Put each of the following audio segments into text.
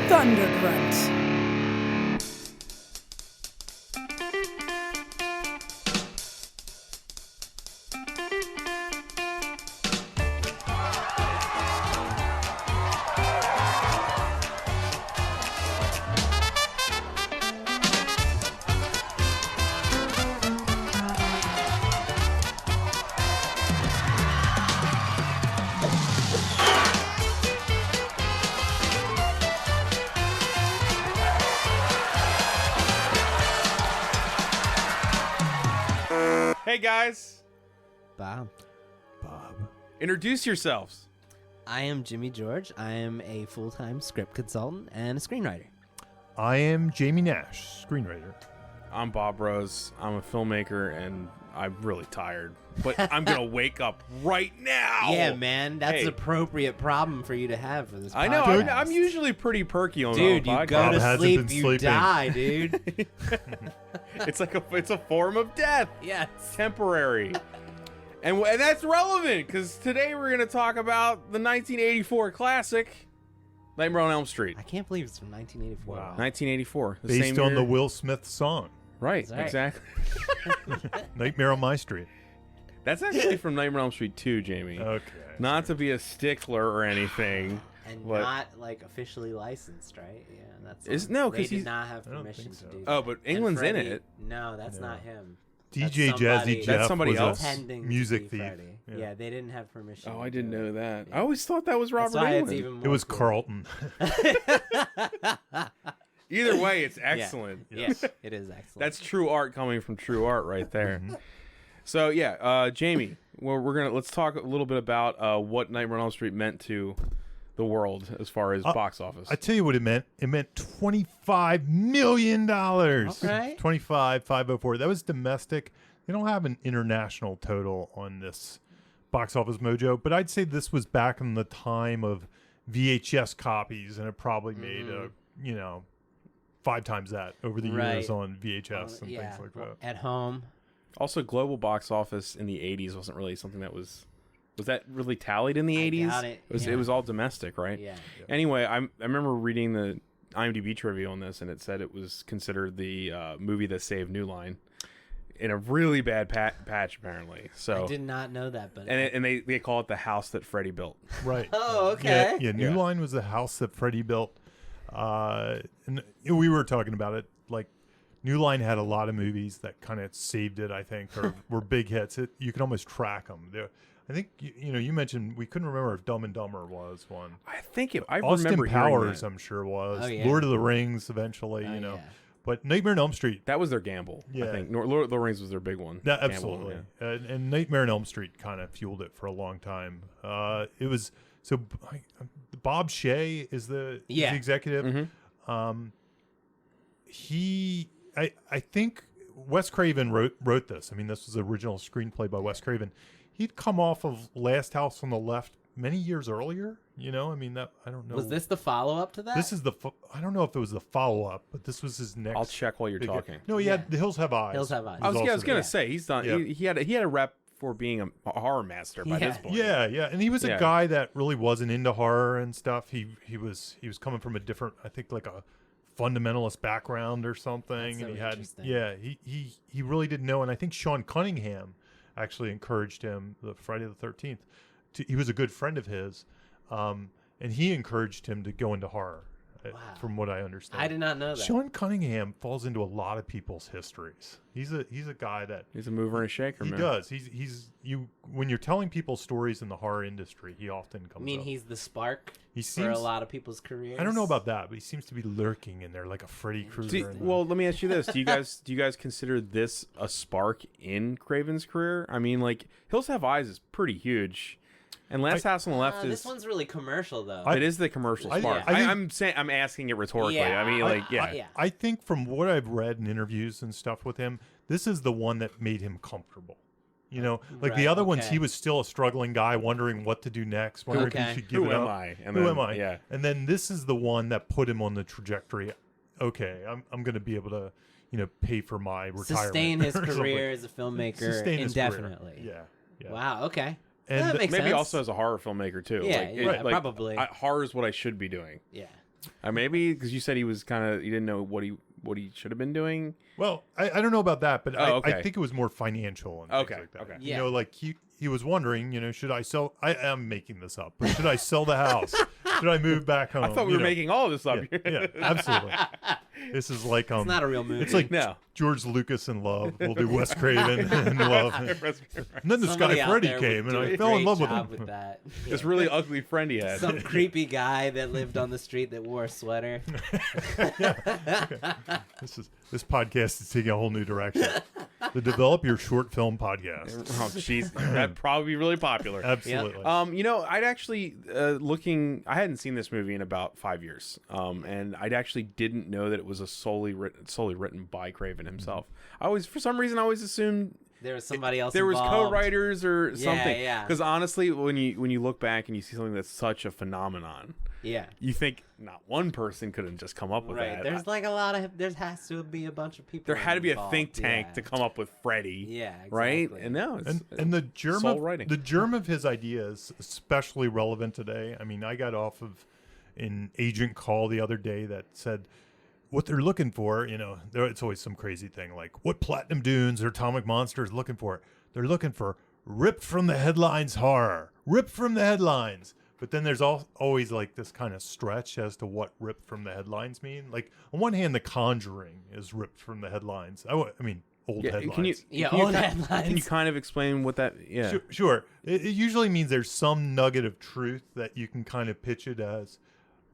Thunder Grunt. Hey guys, Bob. introduce yourselves. I am Jimmy George. I am a full-time script consultant and a screenwriter. I am Jamie Nash, screenwriter. I'm Bob Rose. I'm a filmmaker and I'm really tired, but I'm gonna wake up right now. Yeah, man, that's Hey. an appropriate problem for you to have for this podcast. I know. I'm usually pretty perky on Dude, the you podcast. go Bob to hasn't sleep, been you sleeping. die, dude. It's a form of death. Yes. Temporary. And that's relevant because today we're going to talk about the 1984 classic, Nightmare on Elm Street. I can't believe it's from 1984. Wow. 1984. The Based same on year. the Will Smith song, Right, That's right. exactly. Nightmare on My Street. That's actually from Nightmare on Elm Street 2, Jamie. Okay. Not to be a stickler or anything. And What? not like officially licensed, right? Yeah, that's No, they 'cause did he's- not have I don't permission think to so. do that. Oh, but And England's in Freddie- it. No, that's Yeah. not him. DJ That's Jazzy somebody- Jeff That's somebody was else? a Pretending music to be thief. Freddie. Yeah. Yeah, they didn't have permission. Oh, to I didn't do know it. that. Yeah. I always thought that was Robert That's why it's England. even more It was cool. Carlton. Either way, it's excellent. Yes, it is excellent. That's true art coming from true art right there. Mm-hmm. So yeah, Jamie, let's talk a little bit about what Nightmare on Elm Street meant to the world as far as box office. I tell you what it meant. It meant $25 million. Okay. 25,504. That was domestic. They don't have an international total on this Box Office Mojo, but I'd say this was back in the time of VHS copies, and it probably made Mm-hmm. 5 times that over the Right. years on VHS and yeah, things like that. at home. Also, global box office in the 80s wasn't really something that was that really tallied in the 80s? doubt it, It yeah. was all domestic, right? Yeah. Anyway, I remember reading the IMDb trivia on this, and it said it was considered the movie that saved New Line in a really bad patch, apparently. So I did not know that, but and they call it the house that Freddy built. Right. oh, okay. Yeah, New Yeah. Line was the house that Freddie built. And we were talking about it. Like, New Line had a lot of movies that kind of saved it, I think, or were big hits. You can almost track them. I think, you mentioned, we couldn't remember if Dumb and Dumber was one. I think I Austin remember hearing Powers, that. I'm sure, was. Oh, yeah. Lord of the Rings, eventually, Oh, you know. yeah. But Nightmare on Elm Street, That was their gamble. I Yeah. think Lord of the Rings was their big one. that, Gamble, absolutely. yeah. And Nightmare on Elm Street kind of fueled it for a long time. It was, so Bob Shea is the executive. Mm-hmm. I think Wes Craven wrote this. I mean, this was the original screenplay by Wes Craven. He'd come off of Last House on the Left many years earlier. I mean, that I don't know. Was this the follow-up to that? This is I don't know if it was the follow up, but this was his next. I'll check while you're big- talking. No, he had The Hills Have Eyes. Hills Have Eyes. I was also gonna there. say he's done. Yeah. He had a rep for being a horror master by Yeah. this point. Yeah, and he was Yeah. a guy that really wasn't into horror and stuff. He was coming from a different, I think, like a fundamentalist background or something. That's so and he had, interesting. he really didn't know. And I think Sean Cunningham actually encouraged him. The Friday the 13th. He was a good friend of his, and he encouraged him to go into horror. Wow. From what I understand, I did not know that. Sean Cunningham falls into a lot of people's histories. He's a guy that He's a mover and a shaker, he man. does. He's when you're telling people stories in the horror industry, he often comes I mean, up. he's the spark He for seems a lot of people's careers. I don't know about that, but he seems to be lurking in there like a Freddy Krueger. Well, let me ask you this: Do you guys consider this a spark in Craven's career? I mean, like Hills Have Eyes is pretty huge, and Last House on the Left is This one's really commercial, though. it is the commercial I- spark. I think- I'm asking it rhetorically. Yeah, I mean, like, yeah. yeah. I think from what I've read in interviews and stuff with him, this is the one that made him comfortable. Like the Right, other ones, okay. he was still a struggling guy, wondering what to do next, wondering if Okay. he should give Who it am up. I? And Who then- am I? Yeah. And then this is the one that put him on the trajectory. Okay, I'm going to be able to, pay for my retirement. Sustain his or something. career as a filmmaker Sustain his career. indefinitely. Yeah. Wow. Okay. And That makes maybe sense. also as a horror filmmaker too. Yeah, yeah, like, probably. horror is what I should be doing. Yeah. Maybe because you said he was kind of, you didn't know what he should have been doing. well, I don't know about that, but I okay. think it was more financial and things like that. Okay. Yeah. You know, like he was wondering, you know, should I sell? I am making this up, but should I sell the house? Should I move back home? I thought we were making all of this up. Yeah, absolutely. This is like It's not a real movie. It's like No. George Lucas in Love. We'll do Wes Craven in Love. And then this Somebody guy out Freddy there came, would and do I a fell in great love with job him. with that. This really ugly friend he had. Some creepy guy that lived on the street that wore a sweater. This podcast is taking a whole new direction. The Develop Your Short Film podcast. Oh, jeez, that'd probably be really popular. Absolutely. You know, I'd actually I hadn't seen this movie in about 5 years, and I actually didn't know that it was a solely written by Craven himself. For some reason, I always assumed There was somebody else. there was involved. co-writers or something. Yeah. Because honestly, when you look back and you see something that's such a phenomenon, Yeah. you think not one person couldn't just come up with Right. that. There's like a lot of. There has to be a bunch of people. There had to be a involved. think tank Yeah. to come up with Freddy. Yeah. Exactly. Right? And no, it's and the germ soul of writing. the germ of his idea is especially relevant today. I mean, I got off of an agent call the other day that said what they're looking for. You know, it's always some crazy thing like what Platinum Dunes or Atomic Monsters looking for. They're looking for ripped from the headlines horror, ripped from the headlines. But then there's always like this kind of stretch as to what ripped from the headlines mean. Like on one hand, The Conjuring is ripped from the headlines. I mean, old headlines. Can you headlines. Can you kind of explain what that? Yeah. Sure. It usually means there's some nugget of truth that you can kind of pitch it as.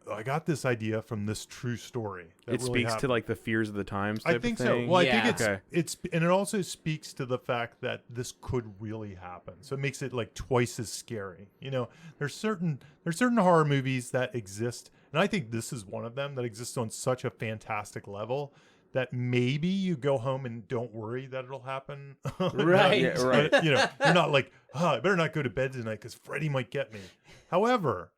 I got this idea from this true story. It really speaks to happened. like the fears of the times. I Type think of so. thing. Well, I Yeah. think Okay. it's and it also speaks to the fact that this could really happen. So it makes it like twice as scary. You know, there's certain horror movies that exist, and I think this is one of them that exists on such a fantastic level that maybe you go home and don't worry that it'll happen. Right. Yeah, right. But, you know, you're not like, I better not go to bed tonight because Freddy might get me. However,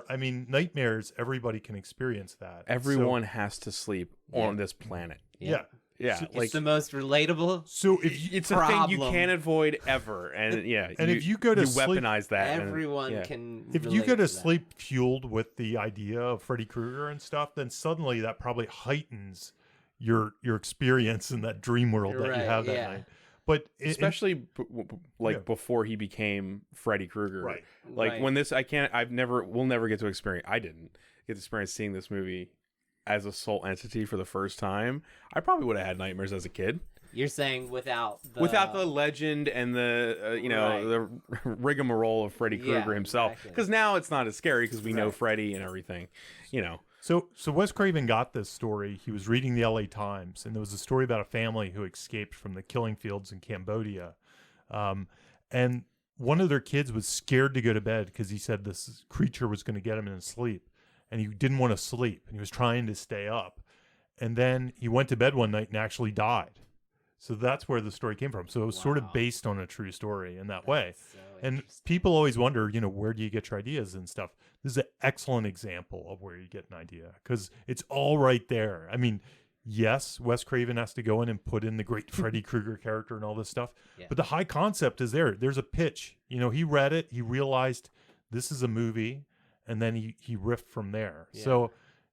I mean, nightmares, everybody can experience that. Everyone has to sleep on this planet. Yeah. Yeah, So- like It's the most relatable. So if it's a thing you problem. can't avoid ever, and yeah, And if you go to sleep- weaponize that, and- Everyone yeah. can. if you relate go to that. sleep fueled with the idea of Freddy Krueger and stuff, then suddenly that probably heightens your experience in that dream world that you Right, have that yeah. night. But especially Yeah. before he became Freddy Krueger. Right. Like Right. when this, we'll never get to experience. I didn't get to experience seeing this movie as a sole entity for the first time. I probably would have had nightmares as a kid You're saying without without the legend and the Right. the rigmarole of Freddy Krueger Yeah, himself. exactly. Because now it's not as scary because we know Right. Freddy and everything. You know. So Wes Craven got this story. He was reading the LA Times, and there was a story about a family who escaped from the killing fields in Cambodia. And one of their kids was scared to go to bed because he said this creature was going to get him in his sleep. And he didn't want to sleep, and he was trying to stay up. And then he went to bed one night and actually died. So that's where the story came from. So it was sort of Wow. based on a true story in that way. So And interesting. people always wonder, where do you get your ideas and stuff? This is an excellent example of where you get an idea because it's all right there. I mean, yes, Wes Craven has to go in and put in the great Freddy Krueger character and all this stuff, Yeah. but the high concept is there. There's a pitch. He read it. He realized this is a movie, and then he riffed from there. Yeah. So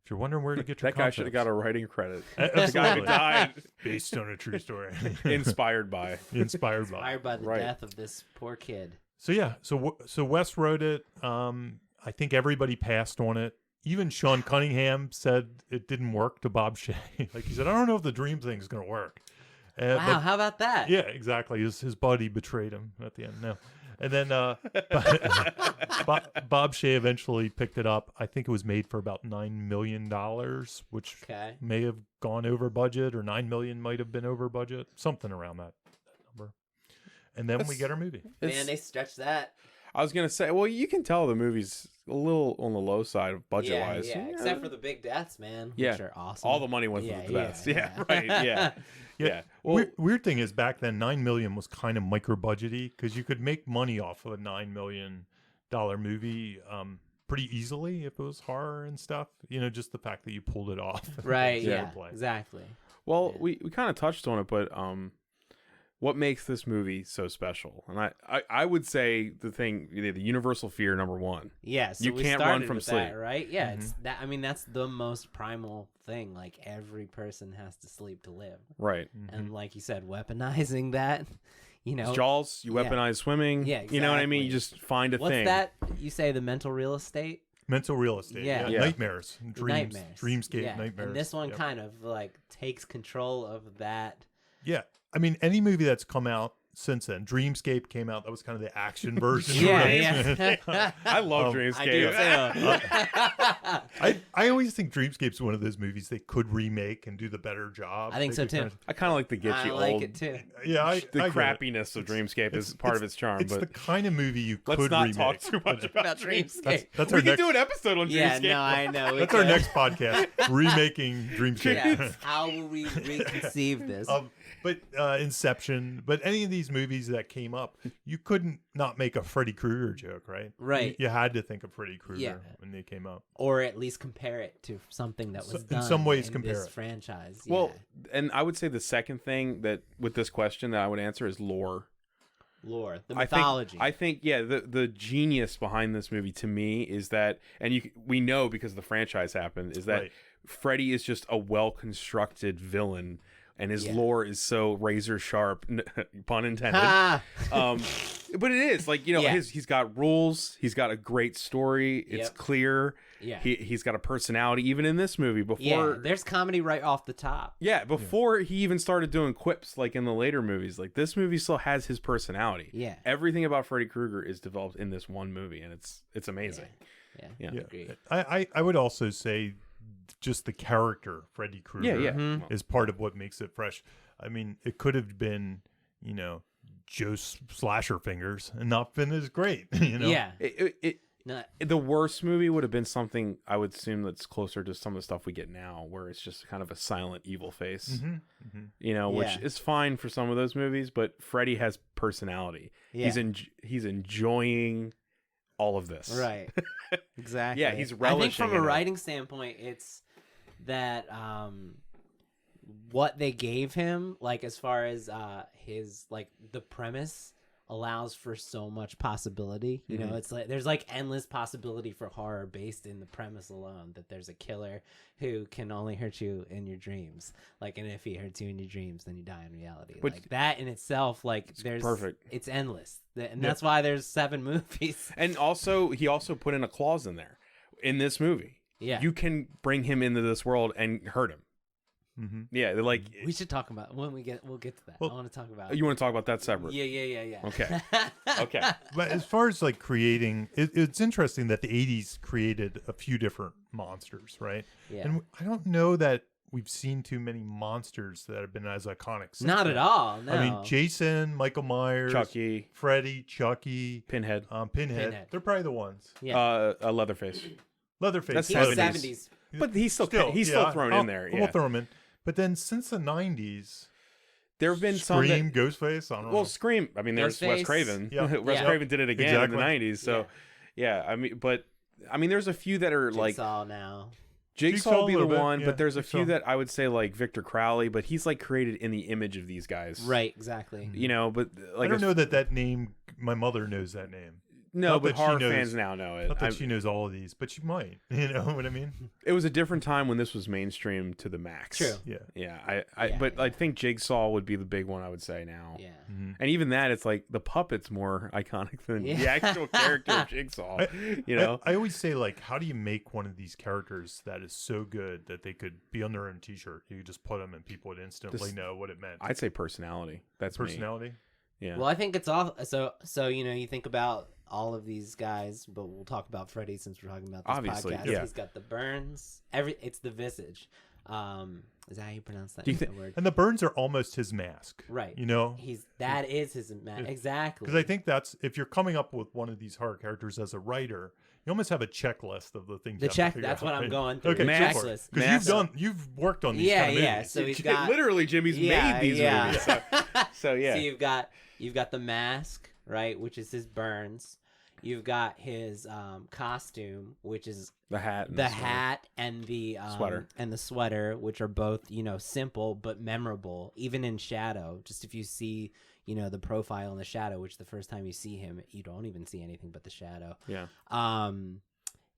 if you're wondering where to get your That guy should have got a concepts- writing credit. Absolutely. The guy who died based on a true story, inspired by. inspired by. Inspired by the Right. death of this poor kid. So yeah, so Wes wrote it. I think everybody passed on it. Even Sean Cunningham said it didn't work to Bob Shea. Like he said, I don't know if the dream thing is going to work. Wow, But how about that? yeah, exactly. His buddy betrayed him at the end. No, and then Bob Shea eventually picked it up. I think it was made for about $9 million, which Okay. may have gone over budget, or $9 million might have been over budget, something around that number. And then we That's- get our movie. It's- Man, they stretched that. I was gonna say, well, you can tell the movie's a little on the low side of budget wise. Yeah, except for the big deaths, man. Yeah. Which are awesome. all the money went Yeah, to the yeah, best. yeah. Yeah, right. Yeah, yeah. Well, Weird thing is, back then, $9 million was kind of micro budgety because you could make money off of a $9 million movie pretty easily if it was horror and stuff. Just the fact that you pulled it off. Right, Fair yeah, play. exactly. well, Yeah. we kind of touched on it, but what makes this movie so special? And I would say the universal fear number one. Yeah, so you we can't started run from with sleep. that, right? Yeah, it's that. I mean, that's the most primal thing. Like every person has to sleep to live, Right. and like you said, weaponizing that. You know, Jaws, you weaponize swimming. Yeah, You know what I mean? You exactly. just find a what's thing. that? You say the mental real estate. Mental real estate. Yeah. Yeah. Nightmares. Dreams. Nightmares. Dreamscape. Yeah. Nightmares. And this one Yep. kind of like takes control of that. Yeah. I mean, any movie that's come out since then. Dreamscape came out. That was kind of the action version. Yeah, right? yeah. I love I do Dreamscape. too. I always think Dreamscape's one of those movies they could remake and do the better job. I think They so could too. kind of- I kind of like the get I you like old. it too. yeah, The I get it. crappiness of Dreamscape is part of its charm. It's but the kind of movie you let's could not remake. talk too much about About Dreamscape. Dreamscape. That's We our can next. do an episode on Yeah, Dreamscape. no, I know. we That's our could. next podcast. Remaking Dreamscape. Yeah. How will we reconceive this? But Inception, but any of these movies that came up, you couldn't not make a Freddy Krueger joke, right? Right. You had to think of Freddy Krueger Yeah. when they came up. Or at least compare it to something that was So- in done some ways in compare this it. franchise. Well, Yeah. and I would say the second thing that with this question that I would answer is lore. Lore, the I mythology. think yeah, the genius behind this movie to me is that, and we know because the franchise happened, is that Right. Freddy is just a well constructed villain, and his Yeah. lore is so razor sharp, pun intended. Ah! But it is like, Yeah. he's got rules, he's got a great story, it's Yep. clear. Yeah. He's got a personality even in this movie before. Yeah, there's comedy right off the top. Yeah, before he even started doing quips like in the later movies, like this movie still has his personality. Yeah. Everything about Freddy Krueger is developed in this one movie, and it's amazing. Yeah. Yeah. Yeah. Agreed. I would also say just the character Freddy Krueger Yeah. Mhm. is part of what makes it fresh. I mean, it could have been, Joe Slasher Fingers and not been as great, Yeah. It, the worst movie would have been something I would assume that's closer to some of the stuff we get now, where it's just kind of a silent evil face, which Yeah. is fine for some of those movies, but Freddy has personality. Yeah. He's enjoying all of this. Right. Exactly. Yeah, he's I think relishing from a in it. writing standpoint, it's that what they gave him, like as far as his like the premise allows for so much possibility. You know, it's like there's like endless possibility for horror based in the premise alone, that there's a killer who can only hurt you in your dreams. Like, and if he hurts you in your dreams, then you die in reality. But- like that in itself, like there's perfect. It's endless. And that's why there's 7 movies. And also, he also put in a clause in there in this movie. Yeah. You can bring him into this world and hurt him. Mm-hmm. Yeah, they're like, We should talk about we'll get to that. Well, I want to talk about you want to talk about that separate? Yeah. Okay. Okay. But as far as like creating, it's interesting that the 80s created a few different monsters, right? Yeah. And I don't know that we've seen too many monsters that have been as iconic. since Not at then. all. No. I mean, Jason, Michael Myers, Chucky, Freddy, Chucky, Pinhead, Pinhead. They're probably the ones. Yeah. Leatherface. Leatherface. That's He was 70s. 70s. But he's still thrown in there. We'll Yeah. throw him in. But then since the 90s, There have been some Scream, that, Ghostface. I don't know. well, Scream. I mean, there's Wes Ghostface. Craven. Yeah. Wes Yeah. Craven did it again in the Exactly. 90s. So, yeah. I mean, there's a few that are like Jigsaw now. Jigsaw would be a the little bit, one, yeah, but there's a few Jigsaw. that I would say like Victor Crowley, but he's like created in the image of these guys. Right, exactly. But like I don't know that name. My mother knows that name. No, Not but that she horror knows- fans now know it. Not that she knows all of these, but she might. You know what I mean? It was a different time when this was mainstream to the max. True. Yeah. Yeah, Yeah, but yeah. I think Jigsaw would be the big one I would say now. Yeah. And even that, it's like the puppet's more iconic than the Yeah. actual character of Jigsaw. I always say, like, how do you make one of these characters that is so good that they could be on their own T-shirt? You could just put them and people would instantly know what it meant. I'd say personality. That's me. Personality. Yeah. Well, I think it's all so you think about all of these guys, but we'll talk about Freddy since we're talking about this Obviously, podcast. yeah. He's got the burns. It's the visage. Is that how you pronounce that Do you word? And the burns are almost his mask. Right. You know? That is his exactly. Because I think that's, if you're coming up with one of these horror characters as a writer, you almost have a checklist of the things. The you have to check. figure That's out, what I'm right? going through. Okay, the Mask. checklist. Because you've worked on these. Yeah, kind of yeah. movies. So he's got Literally, Jimmy's made these movies. So yeah. So you've got the mask, right, which is his burns. You've got his costume, which is The hat. And the hat and the sweater. and the sweater, which are both, you know, simple but memorable, even in shadow. Just if you see, you know, the profile in the shadow, which the first time you see him, you don't even see anything but the shadow. Yeah.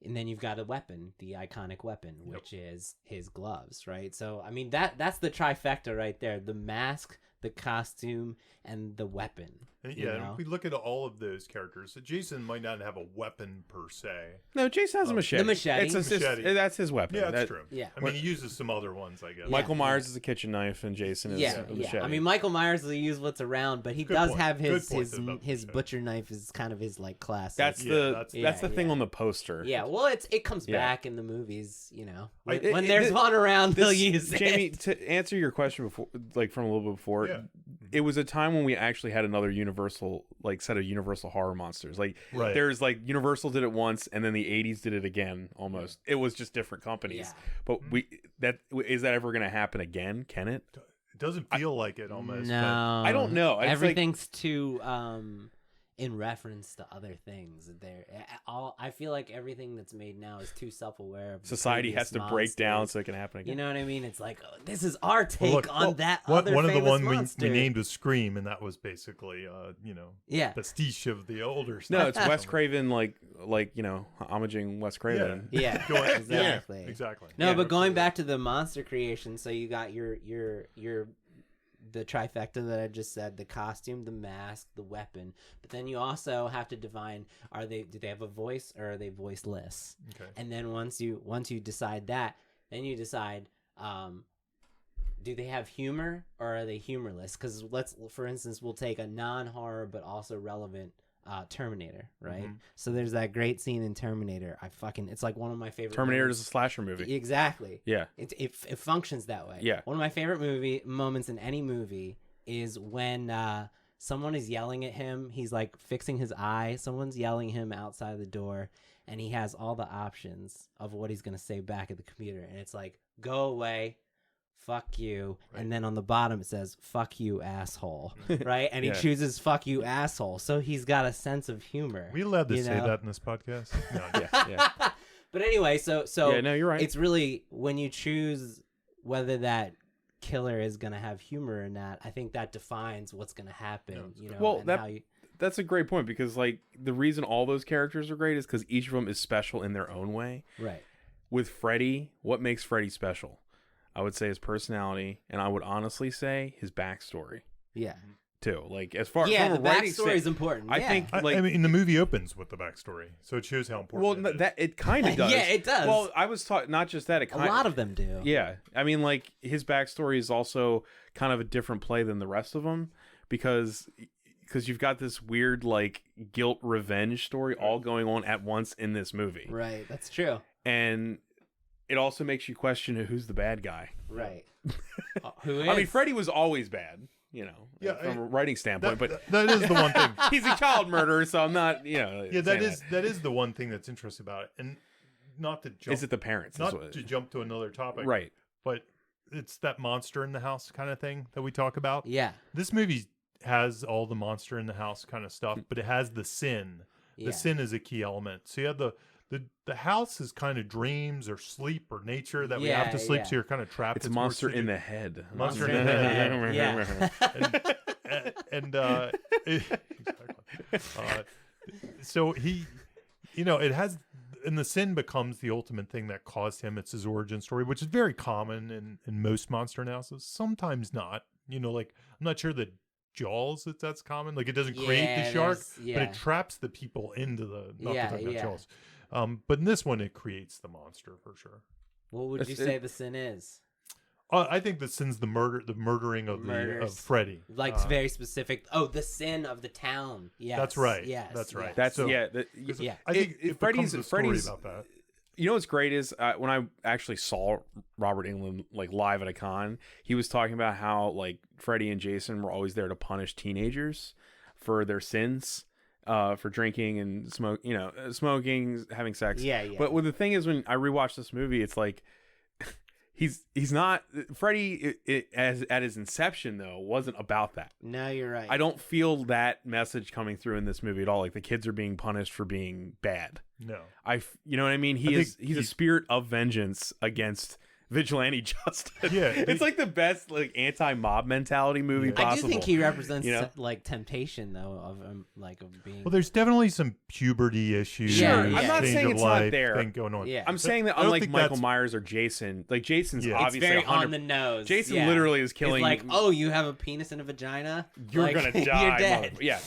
And then you've got a weapon, the iconic weapon, which is his gloves, right? So, I mean, that's the trifecta right there. The mask, the costume, and the weapon. And you yeah, know? if we look at all of those characters, Jason might not have a weapon per se. No, Jason has a machete. The machete. Machete. That's his weapon. Yeah, that's true. Yeah. I mean, he uses some other ones, I guess. Michael Myers is a kitchen knife, and Jason is a machete. I mean, Michael Myers will use what's around, but he Good does point. have Good his point his about his the butcher knife is kind of his like classic. that's Yeah, the thing on the poster. Yeah, well, it comes Yeah. back in the movies, you know. It- When it- there's it- one around, they'll use Jamie, it. to answer your question before, like from a little bit before, Yeah. it was a time when we actually had another Universal, like set of Universal horror monsters. Like Right. there's like Universal did it once, and then the '80s did it again. Almost, it was just different companies. Yeah. But is that ever going to happen again? Can it? It doesn't feel like it almost. No, I don't know. It's like- Everything's too in reference to other things. I feel like everything that's made now is too self-aware of the Society has previous to break down monsters. so it can happen again. You know what I mean? It's like, oh, this is our take Well, look, on that One other of the famous one monster. we named was Scream, and that was basically, Yeah. pastiche of the older stuff. No, it's Wes Craven, like you know, homaging Wes Craven. Yeah, Going- exactly. Yeah, exactly. No, Yeah, but going absolutely. back to the monster creation, so you got your the trifecta that I just said: the costume, the mask, the weapon. But then you also have to define: do they have a voice or are they voiceless? Okay. And then once you decide that, then you decide: do they have humor or are they humorless? Because for instance, we'll take a non-horror but also relevant Terminator, right? Mhm. So there's that great scene in Terminator. It's like one of my favorite. Terminator movies. is a slasher movie. Exactly. Yeah. It functions that way. Yeah. One of my favorite moments in any movie is when someone is yelling at him. He's like fixing his eye. Someone's yelling him outside the door, and he has all the options of what he's gonna say back at the computer, and it's like, "Go away." Fuck you. Right. And then on the bottom it says, "Fuck you, asshole." Right? And Yeah. he chooses "fuck you, asshole." So he's got a sense of humor. Are we allowed to you say know? that in this podcast? No. Yeah. But anyway, so Yeah, no, you're right. it's really when you choose whether that killer is going to have humor or not, I think that defines what's going to happen, you know. Well, and that- how you, That's a great point, because like the reason all those characters are great is because each of them is special in their own way. right. With Freddy, what makes Freddy special? I would say his personality, and I would honestly say his backstory Yeah. too. Like as far Yeah, from the a writing backstory is important. I yeah. think I mean, the movie opens with the backstory, so it shows how important. well it is. that it kind of does. Yeah, it does. Well, I was taught not just that. It a kind lot of them do. Yeah, I mean, like his backstory is also kind of a different play than the rest of them, because you've got this weird like guilt revenge story all going on at once in this movie, Right. That's true. and it also makes you question who's the bad guy. Right. Who is? I mean, Freddy was always bad, you know, Yeah, from a writing standpoint, but that is the one thing. he's a child murderer, so I'm not, you know. Yeah, saying that is the one thing that's interesting about it, and not to jump. Is it the parents? not That's what- to jump to another topic, right. But it's that monster in the house kind of thing that we talk about. Yeah. This movie has all the monster in the house kind of stuff, but it has the sin. Yeah. The sin is a key element. So you have the house is kind of dreams or sleep or nature that we have to Yeah, sleep. yeah. So you're kind of trapped. It's a more monster in sleepy. the head. Monster in the head, Yeah. and so he, it has, and the sin becomes the ultimate thing that caused him. It's his origin story, which is very common in most monster analysis. Sometimes not. Like I'm not sure that Jaws that's common. Like it doesn't create Yeah, the shark, there's- but yeah. it traps the people into the. Not Yeah, to talk about yeah. Jaws. But in this one, it creates the monster for sure. What would you It's- say the sin is? I think the sin's the murdering of Murders. Freddy. Like very specific. Oh, the sin of the town. Yes. That's right. Yes. That's right. yes. That's So- yeah. Yeah. I think it Freddy's becomes a story Freddy's about that. You know what's great is when I actually saw Robert Englund like live at a con, he was talking about how like Freddy and Jason were always there to punish teenagers for their sins, for drinking and smoking, having sex. Yeah, yeah. But the thing is, when I rewatched this movie, it's like he's not Freddy. As at his inception though, wasn't about that. No, you're right. I don't feel that message coming through in this movie at all. Like the kids are being punished for being bad. No, you know what I mean. He's a spirit of vengeance against vigilante justice. Yeah, it's like the best like anti-mob mentality movie possible. I do think he represents you know? like temptation though of of being. well, there's definitely some puberty issues. Sure, I'm not change saying of it's not life there. thing going on. Yeah. I'm saying that I don't unlike think Michael that's- Myers or Jason, like Jason's Yeah. it's obviously very 100. on the nose. Jason yeah. literally is killing. He's like, oh, you have a penis and a vagina. You're Like, gonna die. You're dead. Yeah.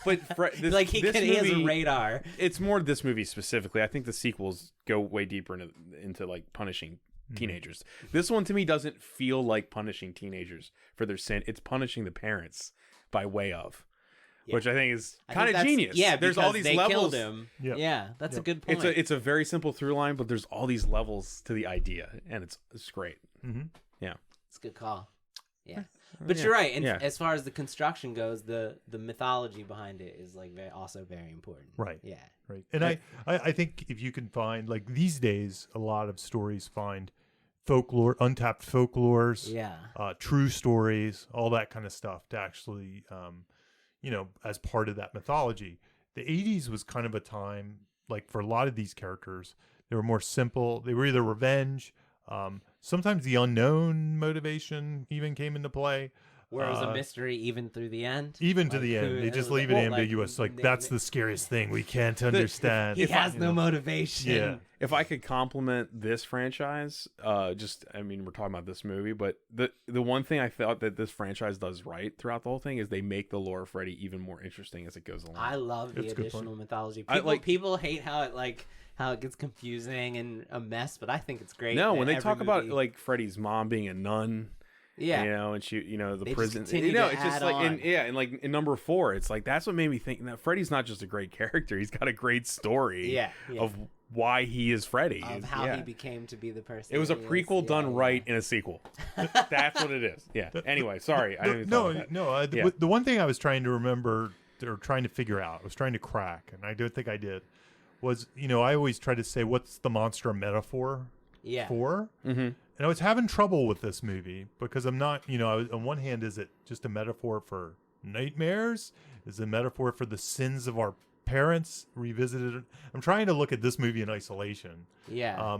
But this, Like he this has a movie, radar. It's more this movie specifically. I think the sequels go way deeper into like punishing teenagers. This one to me doesn't feel like punishing teenagers for their sin. It's punishing the parents by way of, which I think is kind of genius. Yeah, there's all these they levels. killed him. Yep. Yeah, that's a good point. It's a very simple through line, but there's all these levels to the idea, and it's great. Mm-hmm. Yeah, It's a good call. Yeah. But you're right. And Yeah. as far as the construction goes, the mythology behind it is like also very important. Right. Yeah. Right. And I think if you can find, like these days, a lot of stories find folklore, untapped folklores, Yeah. true stories, all that kind of stuff to actually, as part of that mythology. The 80s was kind of a time, like for a lot of these characters, they were more simple. They were either revenge, sometimes the unknown motivation even came into play. Where it was a mystery even through the end. Even to Like, the who- end. They just like, leave it well, ambiguous. Like, that's the scariest thing. We can't understand. He has no motivation. Yeah. if I could compliment this franchise, we're talking about this movie, but the one thing I thought that this franchise does right throughout the whole thing is they make the lore of Freddy even more interesting as it goes along. I love the That's a good additional point. mythology. I People hate how it gets confusing and a mess, but I think it's great. No, that when they every talk about movie- like Freddy's mom being a nun, yeah, and she, the They just prison, continue to it's just add like, on. and like in number 4, it's like that's what made me think that Freddy's not just a great character; he's got a great story yeah, of why he is Freddy, of how he became to be the person. It was a that he is. prequel done Yeah, right in a sequel. That's what it is. Yeah. Anyway, sorry, I didn't. Yeah. The one thing I was trying to remember or trying to figure out, I was trying to crack, and I don't think I did, was, I always try to say, what's the monster a metaphor Yeah. for? Mm-hmm. And I was having trouble with this movie because I'm not, on one hand, is it just a metaphor for nightmares? Is it a metaphor for the sins of our parents revisited? I'm trying to look at this movie in isolation. Yeah.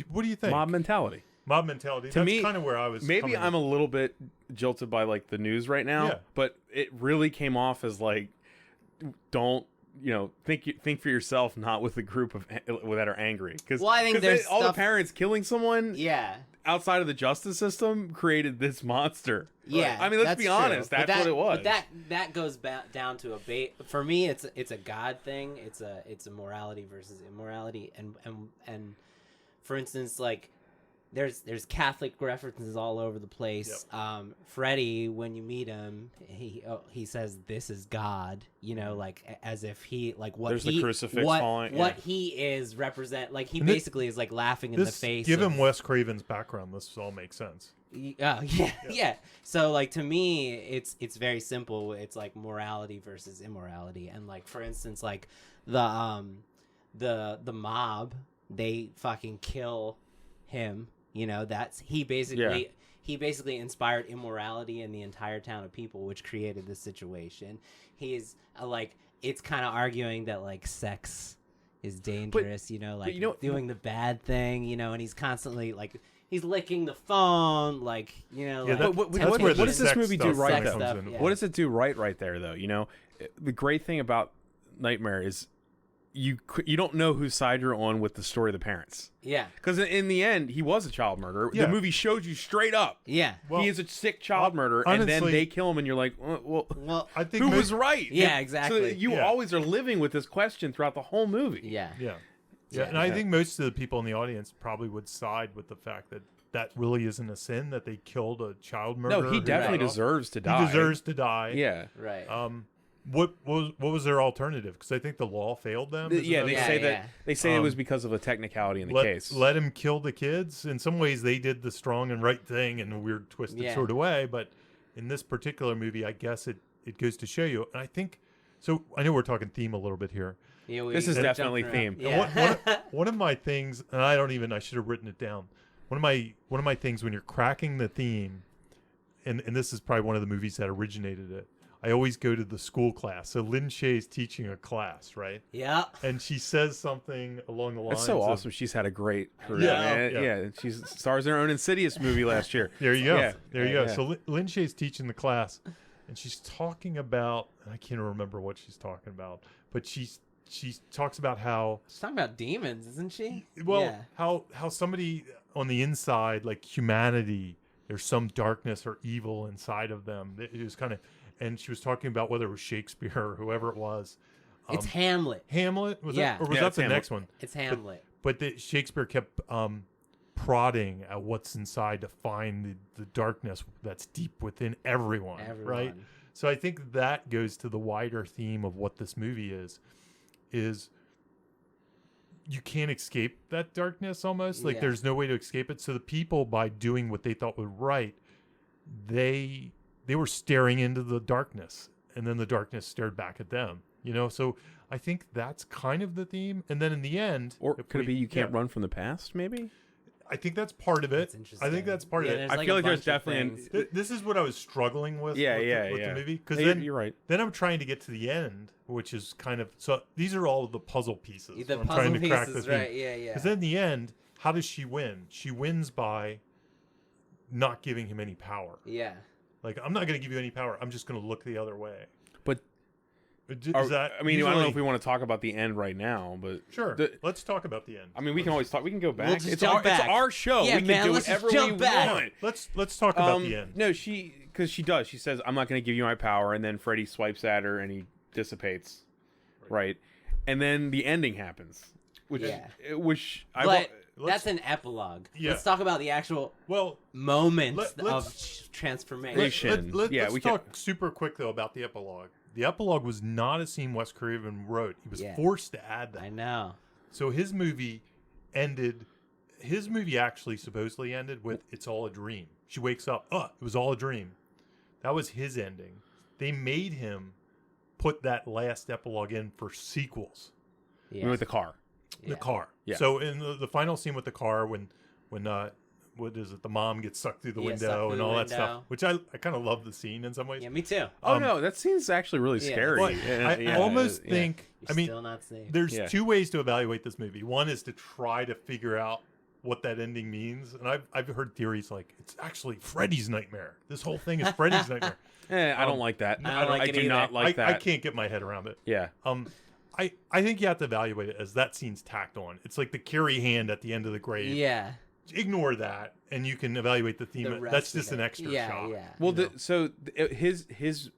What do you think? Mob mentality. Mob mentality. To That's me, kind of where I was. Maybe I'm a little bit jilted by like the news right now, Yeah. but it really came off as like, don't think for yourself, not with a group of that are angry. Because Well, I think there's all the stuff- parents killing someone yeah. outside of the justice system created this monster. Yeah, I mean, let's that's be true. honest. But That's what it was. But that goes down to a for me. It's a God thing. It's a morality versus immorality. And for instance, like there's Catholic references all over the place. Yep. Freddy, when you meet him, he says, "This is God." Like as if he like what There's he the crucifix what falling, what yeah. he is represent. Like he And this- basically is like laughing in the face. Given of- Wes Craven's background, this all makes sense. yeah. So like to me, it's very simple. It's like morality versus immorality, and like for instance, like the mob, they fucking kill him. That's he basically inspired immorality in the entire town of people, which created this situation. He's like it's kind of arguing that like sex is dangerous, doing the bad thing, and he's constantly like. He's licking the phone, like. But what where the does this sex movie do stuff right kinda though? comes in. Yeah. What does it do right there though? The great thing about Nightmare is you don't know whose side you're on with the story of the parents. Yeah. Because in the end, he was a child murderer. Yeah. The movie showed you straight up. Yeah. Well, he is a sick child murderer, and then honestly- they kill him, and you're like, well, Well. I think who most- was right? Yeah, So exactly. you Yeah. always are living with this question throughout the whole movie. Yeah. Yeah. Yeah. And I think most of the people in the audience probably would side with the fact that really isn't a sin, that they killed a child murderer. No, he who definitely got off. deserves to die. He deserves to die. Yeah. Right. What was their alternative? Because I think the law failed them. Isn't Yeah, that they right? say Yeah. that they say it was because of a technicality in the case. Let him kill the kids. In some ways, they did the strong and right thing in a weird, twisted Yeah. sort of way. But in this particular movie, I guess it goes to show you. And I think so. I know we're talking theme a little bit here. Yeah, This is jumped definitely around. theme. And Yeah. one of my things, and I should have written it down. one of my things when you're cracking the theme, and this is probably one of the movies that originated it. I always go to the school class. So Lin Shaye's teaching a class, right? Yeah. And she says something along the lines. That's so of, awesome. She's had a great career, Yeah, man. yeah. Yeah, she stars in her own Insidious movie last year. There you go. Yeah. There you go. Yeah. So Lin Shaye's teaching the class, and she's talking about. I can't remember what she's talking about, but she talks about how She's talking about demons, isn't she? well Yeah. how somebody on the inside, like humanity, there's some darkness or evil inside of them. It was kind of, and she was talking about whether it was Shakespeare or whoever it was. It's Hamlet. Hamlet was Yeah. that, or was Yeah, that it's the Hamlet. next one? It's Hamlet. But Shakespeare kept prodding at what's inside to find the darkness that's deep within everyone, right? So I think that goes to the wider theme of what this movie is you can't escape that darkness almost. Like Yeah. there's no way to escape it. So the people, by doing what they thought was right, they were staring into the darkness, and then the darkness stared back at them. You know, so I think that's kind of the theme. And then in the end, Or if could it be you can't yeah, run from the past? Maybe. I think that's part of it. That's interesting. I think that's part Yeah, of it. there's I like feel a like there's bunch of definitely things. This is what I was struggling with. Yeah, with yeah, the, with yeah. the movie, because No, then you're right. then I'm trying to get to the end, which is kind of so. These are all of the puzzle pieces. The when I'm puzzle trying to crack the pieces, theme. right? Yeah, yeah. Because then in the end, how does she win? She wins by not giving him any power. Yeah. Like, I'm not going to give you any power. I'm just going to look the other way. But Is that? I mean, I don't know usually- if we want to talk about the end right now, but Sure. the- Let's talk about the end. I mean, we can always talk. We can go back. just it's jump back. It's our show. Yeah, we can man, do let's just whatever we jump back. want. Let's talk about the end. No, because she does. She says, "I'm not going to give you my power," and then Freddy swipes at her and he dissipates, right? And then the ending happens, which Yeah. I But that's an epilogue. Yeah. Let's talk about the actual Well, moments Let's- of transformation. Nation. Yeah, let's we can- talk super quick though about the epilogue. The epilogue was not a scene Wes Craven wrote. He was Yeah. forced to add that. I know. So his movie ended. His movie actually supposedly ended with "It's all a dream." She wakes up. It was all a dream. That was his ending. They made him put that last epilogue in for sequels. Yeah. with the car. The car. Yeah. So in the final scene with the car, when what is it? The mom gets sucked through the Yeah, window sucked through and the all that window. stuff, which I kind of love the scene in some ways. Yeah, me too. Oh no, that scene's actually really Yeah. scary. But Yeah, I yeah, almost yeah. think. You're I mean, still not safe. there's Yeah. two ways to evaluate this movie. One is to try to figure out what that ending means, and I've heard theories like it's actually Freddy's nightmare. This whole thing is Freddy's nightmare. I don't like that. I don't like I it do either. not like that. I can't get my head around it. Yeah. I think you have to evaluate it as that scene's tacked on. It's like the Carrie hand at the end of the grave. Yeah. Ignore that, and you can evaluate the theme. The rest That's of just an it. extra Yeah, shot. yeah. Well, you know? his.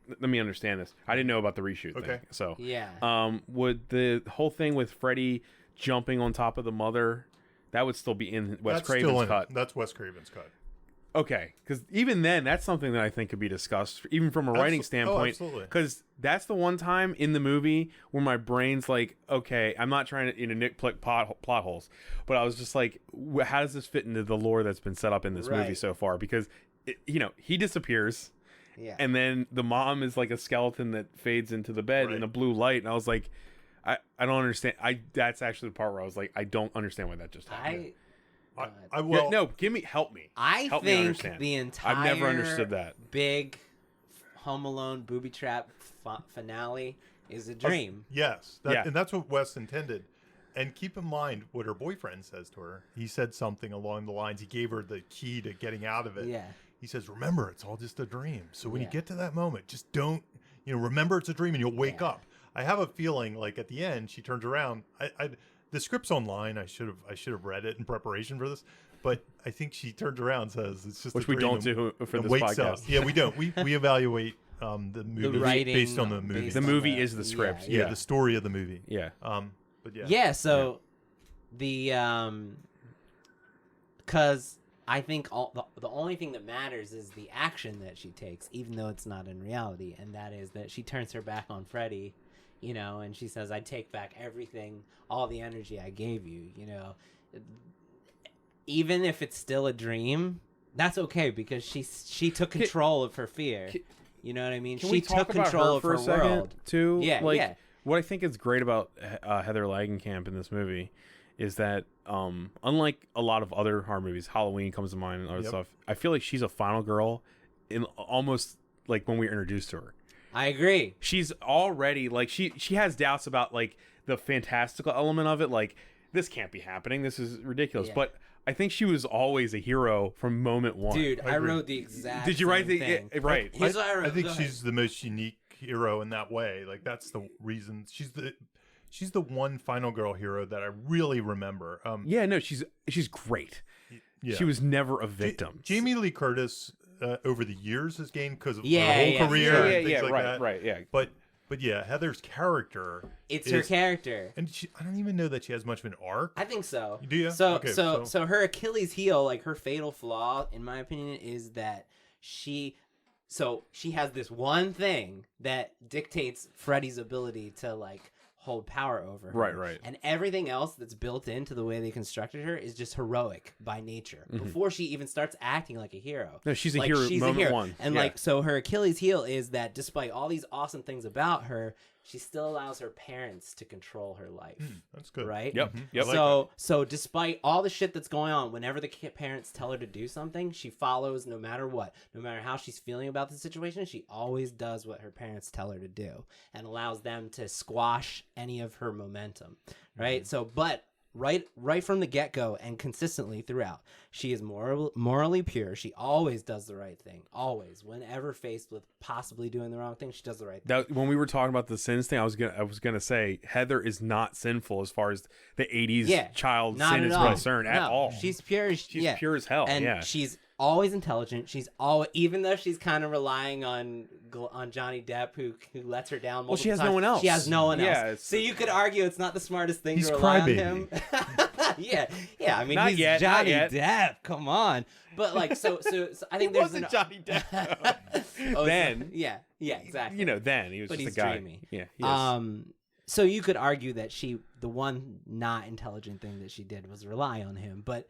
Let me understand this. I didn't know about the reshoot Okay. thing. So Yeah. would the whole thing with Freddy jumping on top of the mother, that would still be in Wes That's still Craven's in cut? it. That's Wes Craven's cut. Okay, because even then, that's something that I think could be discussed, even from a writing standpoint. absolutely. Because that's the one time in the movie where my brain's like, okay, I'm not trying to nitpick plot holes, but I was just like, how does this fit into the lore that's been set up in this movie Right. so far? Because he disappears, Yeah. and then the mom is like a skeleton that fades into the bed in Right. a blue light, and I was like, I don't understand. That's actually the part where I was like, I don't understand why that just happened. I will. No, help me. I Help me think understand. the entire I've never understood that. big Home Alone booby trap finale is a dream. Yes, Yeah. and that's what Wes intended. And keep in mind what her boyfriend says to her. He said something along the lines. He gave her the key to getting out of it. Yeah. He says, "Remember, it's all just a dream. So when you Yeah. get to that moment, just don't, remember it's a dream, and you'll wake Yeah. up." I have a feeling like at the end she turns around. The script's online. I should have read it in preparation for this, but I think she turns around and says it's just Which a we dream don't do for and this wakes podcast. up. Yeah, we don't. We evaluate the movie writing based on the movie. based The on movie is the script. yeah, the story of the movie. Yeah. But yeah. Yeah, so the because I think the only thing that matters is the action that she takes, even though it's not in reality, and that is that she turns her back on Freddy, and she says, "I take back everything, all the energy I gave you," even if it's still a dream, that's okay because she took control of her fear. You know what I mean? Can She we talk took about control her of for her a second world. too? Yeah, like, yeah. What I think is great about Heather Langenkamp in this movie is that unlike a lot of other horror movies, Halloween comes to mind and other stuff. I feel like she's a final girl in almost like when we were introduced to her. I agree. She's already like she has doubts about like the fantastical element of it. Like, this can't be happening. This is ridiculous. Yeah. But I think she was always a hero from moment one. Dude, I wrote the exact. Did you write the thing. right? Here's what I wrote. I think Go she's the most unique hero in that way. Like, that's the reason she's the one final girl hero that I really remember. Yeah, no, she's great. Yeah. She was never a victim. Jamie Lee Curtis over the years has gained because of her Yeah, whole yeah, career sure. and things like that. Right, yeah. But yeah, Heather's character. It's her character. And I don't even know that she has much of an arc. I think so. Do you? So, Okay, so her Achilles heel, like her fatal flaw, in my opinion, is that she has this one thing that dictates Freddy's ability to like hold power over her. Right. And everything else that's built into the way they constructed her is just heroic by nature. Before she even starts acting like a hero. No, she's a Like, hero. she's Moment a hero. one. And Yeah. like, so her Achilles heel is that despite all these awesome things about her, she still allows her parents to control her life. That's good. Right? Yep. I like So despite all the shit that's going on, whenever the parents tell her to do something, she follows no matter what. No matter how she's feeling about the situation, she always does what her parents tell her to do and allows them to squash any of her momentum. Right? So, but right from the get-go and consistently throughout, she is morally pure. She always does the right thing. Always. Whenever faced with possibly doing the wrong thing, she does the right thing. When we were talking about the sins thing, I was gonna say Heather is not sinful as far as the 80s child not sin at is all. concerned at No, all. She's pure. She's pure as hell. And yeah. she's always intelligent. She's always, even though she's kind of relying on Johnny Depp, who lets her down. Well, she has multiple no one times. else. She has no one Yeah, else. So you could argue it's not the smartest thing He's to rely on crybaby. him. yeah. I mean, Not he's yet, not Johnny yet. Depp. Come on. But like, so I think there's wasn't Johnny Depp. Oh, Then. yeah, exactly. Then he was But just he's a guy. dreamy. Yeah. He is. So you could argue that the one not intelligent thing that she did was rely on him, but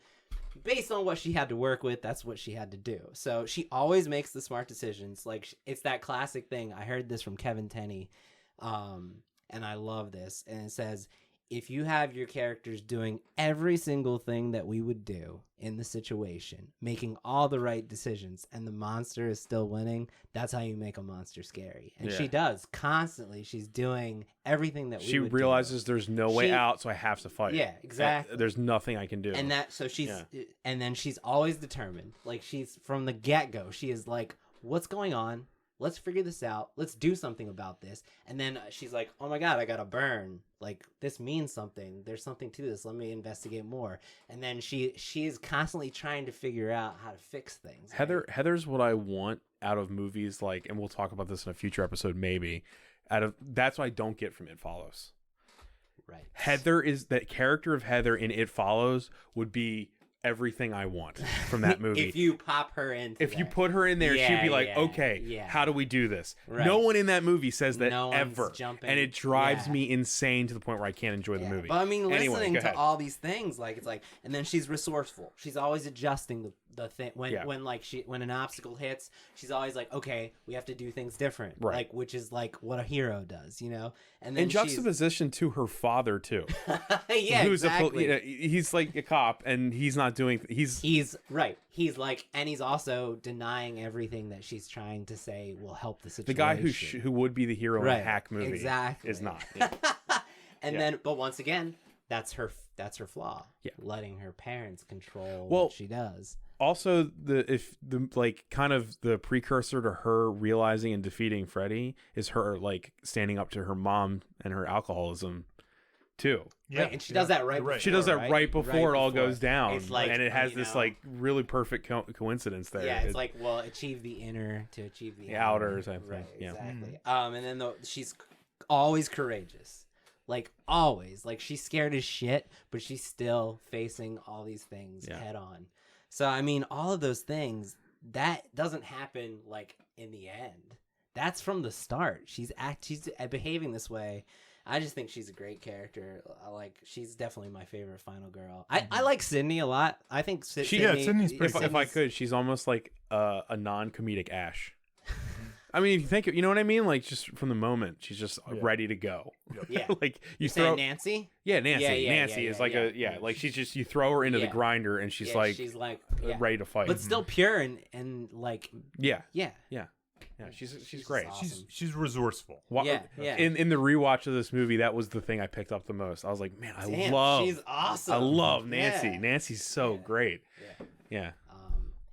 based on what she had to work with, that's what she had to do. So she always makes the smart decisions. Like, it's that classic thing. I heard this from Kevin Tenney, and I love this. And it says, if you have your characters doing every single thing that we would do in the situation, making all the right decisions, and the monster is still winning, that's how you make a monster scary. And she does constantly. She's doing everything that She we would realizes do. there's no way out, so I have to fight. Yeah, exactly. There's nothing I can do. And and then she's always determined. Like, she's from the get-go. She is like, what's going on? Let's figure this out. Let's do something about this. And then she's like, oh my God, I got to burn. Like, this means something. There's something to this. Let me investigate more. And then she is constantly trying to figure out how to fix things. Right? Heather's what I want out of movies, like, and we'll talk about this in a future episode maybe. That's what I don't get from It Follows. Right. Heather is that character of Heather in It Follows would be everything I want from that movie. If you pop her in, if you put her in there, she'd be like, okay, how do we do this? Right. No one in that movie says that No one's ever. jumping. And it drives me insane to the point where I can't enjoy the movie. But I mean, Anyway, listening go to ahead. all these things, like, it's like, and then she's resourceful. She's always adjusting the thing when an obstacle hits. She's always like, okay, we have to do things different, Right. Like, which is like what a hero does, you know. And then in juxtaposition to her father too. yeah, Who's exactly. he's like a cop and he's not doing. He's right. He's like, and he's also denying everything that she's trying to say will help the situation. The guy who would be the hero in a hack movie exactly. is not. And then, but once again, that's her flaw. Yeah. Letting her parents control what she does. Also, kind of the precursor to her realizing and defeating Freddy is her like standing up to her mom and her alcoholism too. Yeah, right? And she does that right before. She does that right before it all goes down. It's like, and it has this like really perfect coincidence there. Yeah, it's like, well, achieve the inner to achieve the outer type thing. Right, Yeah. exactly. And then she's always courageous. Like, always. Like, she's scared as shit, but she's still facing all these things head on. So, I mean, all of those things, that doesn't happen, like, in the end. That's from the start. She's behaving this way. I just think she's a great character. She's definitely my favorite final girl. I like Sydney a lot. I think Sydney... Sydney's pretty if I could, she's almost like a non-comedic Ash. I mean, if you think, you know what I mean? Like, just from the moment, she's just ready to go. Yeah. Like, you saying throw Nancy? Yeah, Nancy. Yeah, Nancy is like like she's just, you throw her into the grinder and she's like ready to fight. But still pure and like yeah. Yeah. She's great. Awesome. She's resourceful. Yeah. In the rewatch of this movie, that was the thing I picked up the most. I was like, man, she's awesome. I love Nancy. Yeah. Nancy's so great. Yeah.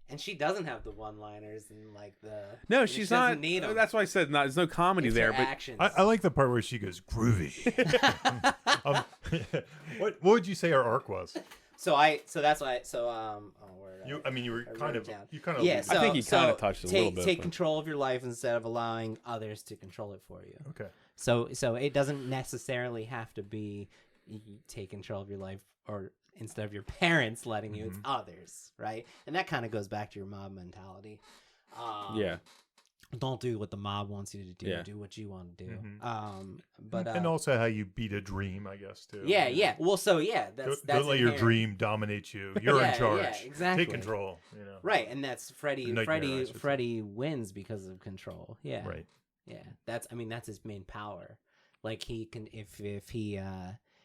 And she doesn't have the one-liners and like the. No, she's not. Doesn't need them. That's why I said there's no comedy It's there. her But actions. I like the part where she goes groovy. What would you say her arc was? So that's why. You were kind of down. you kind of Yeah. I think he kind of touched it a little bit. Take but- control of your life instead of allowing others to control it for you. okay. So it doesn't necessarily have to be you take control of your life or instead of your parents letting you, it's others, right? And that kind of goes back to your mob mentality. Yeah. Don't do what the mob wants you to do. Yeah. Do what you want to do. But and also how you beat a dream, I guess too. Yeah. Well, so that's don't let your dream dominate you. You're in charge. Yeah, exactly. Take control. You know. Right, and that's Freddy. Nightmare, Freddy wins because of control. Yeah. Right. Yeah. That's his main power. Like he can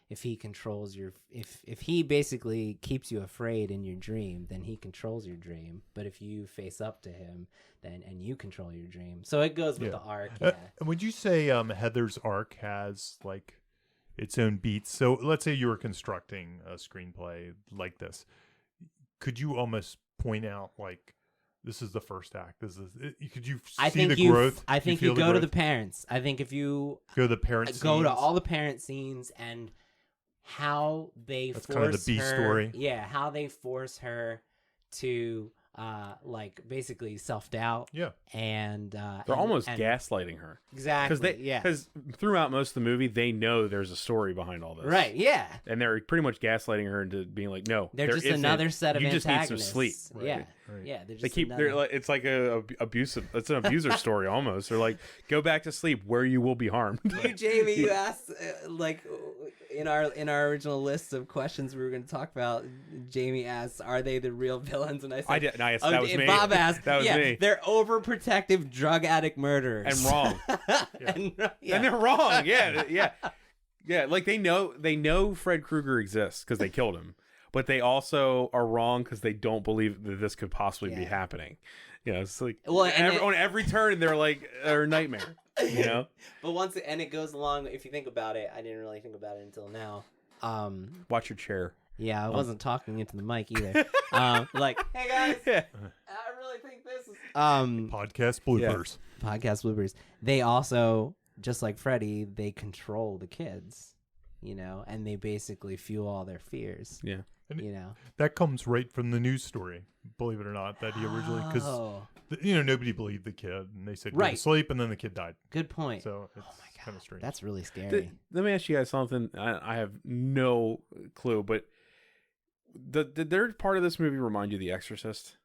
if he controls your if he basically keeps you afraid in your dream, then he controls your dream. But if you face up to him, then and you control your dream. So it goes with the arc. Yeah. Would you say Heather's arc has like its own beats? So let's say you were constructing a screenplay like this. Could you almost point out like this is the first act? Could you see the growth? I think you go to the parents. I think if you go to the parents, go to all the parent scenes and how they That's force kind of the B her, story. Yeah, how they force her to like basically self-doubt. Yeah. And they're almost gaslighting her. Exactly. Because throughout most of the movie, they know there's a story behind all this. Right, yeah. And they're pretty much gaslighting her into being like, no, they're just another set of you antagonists. just need some sleep. Right. Yeah. Right. Yeah. They're just They keep. They're like, it's like it's an abuser story almost. They're like, go back to sleep where you will be harmed. Jamie, you asked like in our original list of questions we were going to talk about. Jamie asked, "Are they the real villains?" And I said, that was me. Bob asked, that was me. They're overprotective drug addict murderers And wrong. and they're wrong. Yeah. Like they know Fred Krueger exists because they killed him, but they also are wrong because they don't believe that this could possibly be happening. You know, it's like on every turn they're like a nightmare. You know, but it goes along. If you think about it, I didn't really think about it until now. Watch your chair. Yeah, I wasn't talking into the mic either. Like, hey guys, I really think this is podcast bloopers. Yeah. Podcast bloopers. They also, just like Freddy, they control the kids, you know, and they basically fuel all their fears. Yeah. And you know, that comes right from the news story, believe it or not, that he originally, because nobody believed the kid, and they said go to sleep, and then the kid died. Good point. So it's kind of strange. That's really scary. Let me ask you guys something. I have no clue, but did their part of this movie remind you of The Exorcist?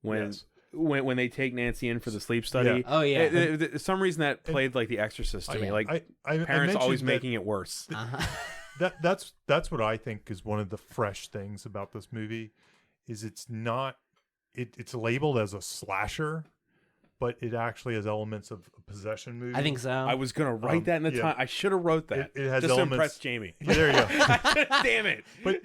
When they take Nancy in for the sleep study. Yeah. Oh yeah. Some reason that played like The Exorcist to me. Like parents always making it worse. That's what I think is one of the fresh things about this movie, is it's not it's labeled as a slasher, but it actually has elements of a possession movie. I think so. I was gonna write that in the time. I should have wrote that. It has just elements, to impress Jamie. Yeah, there you go. Damn it! But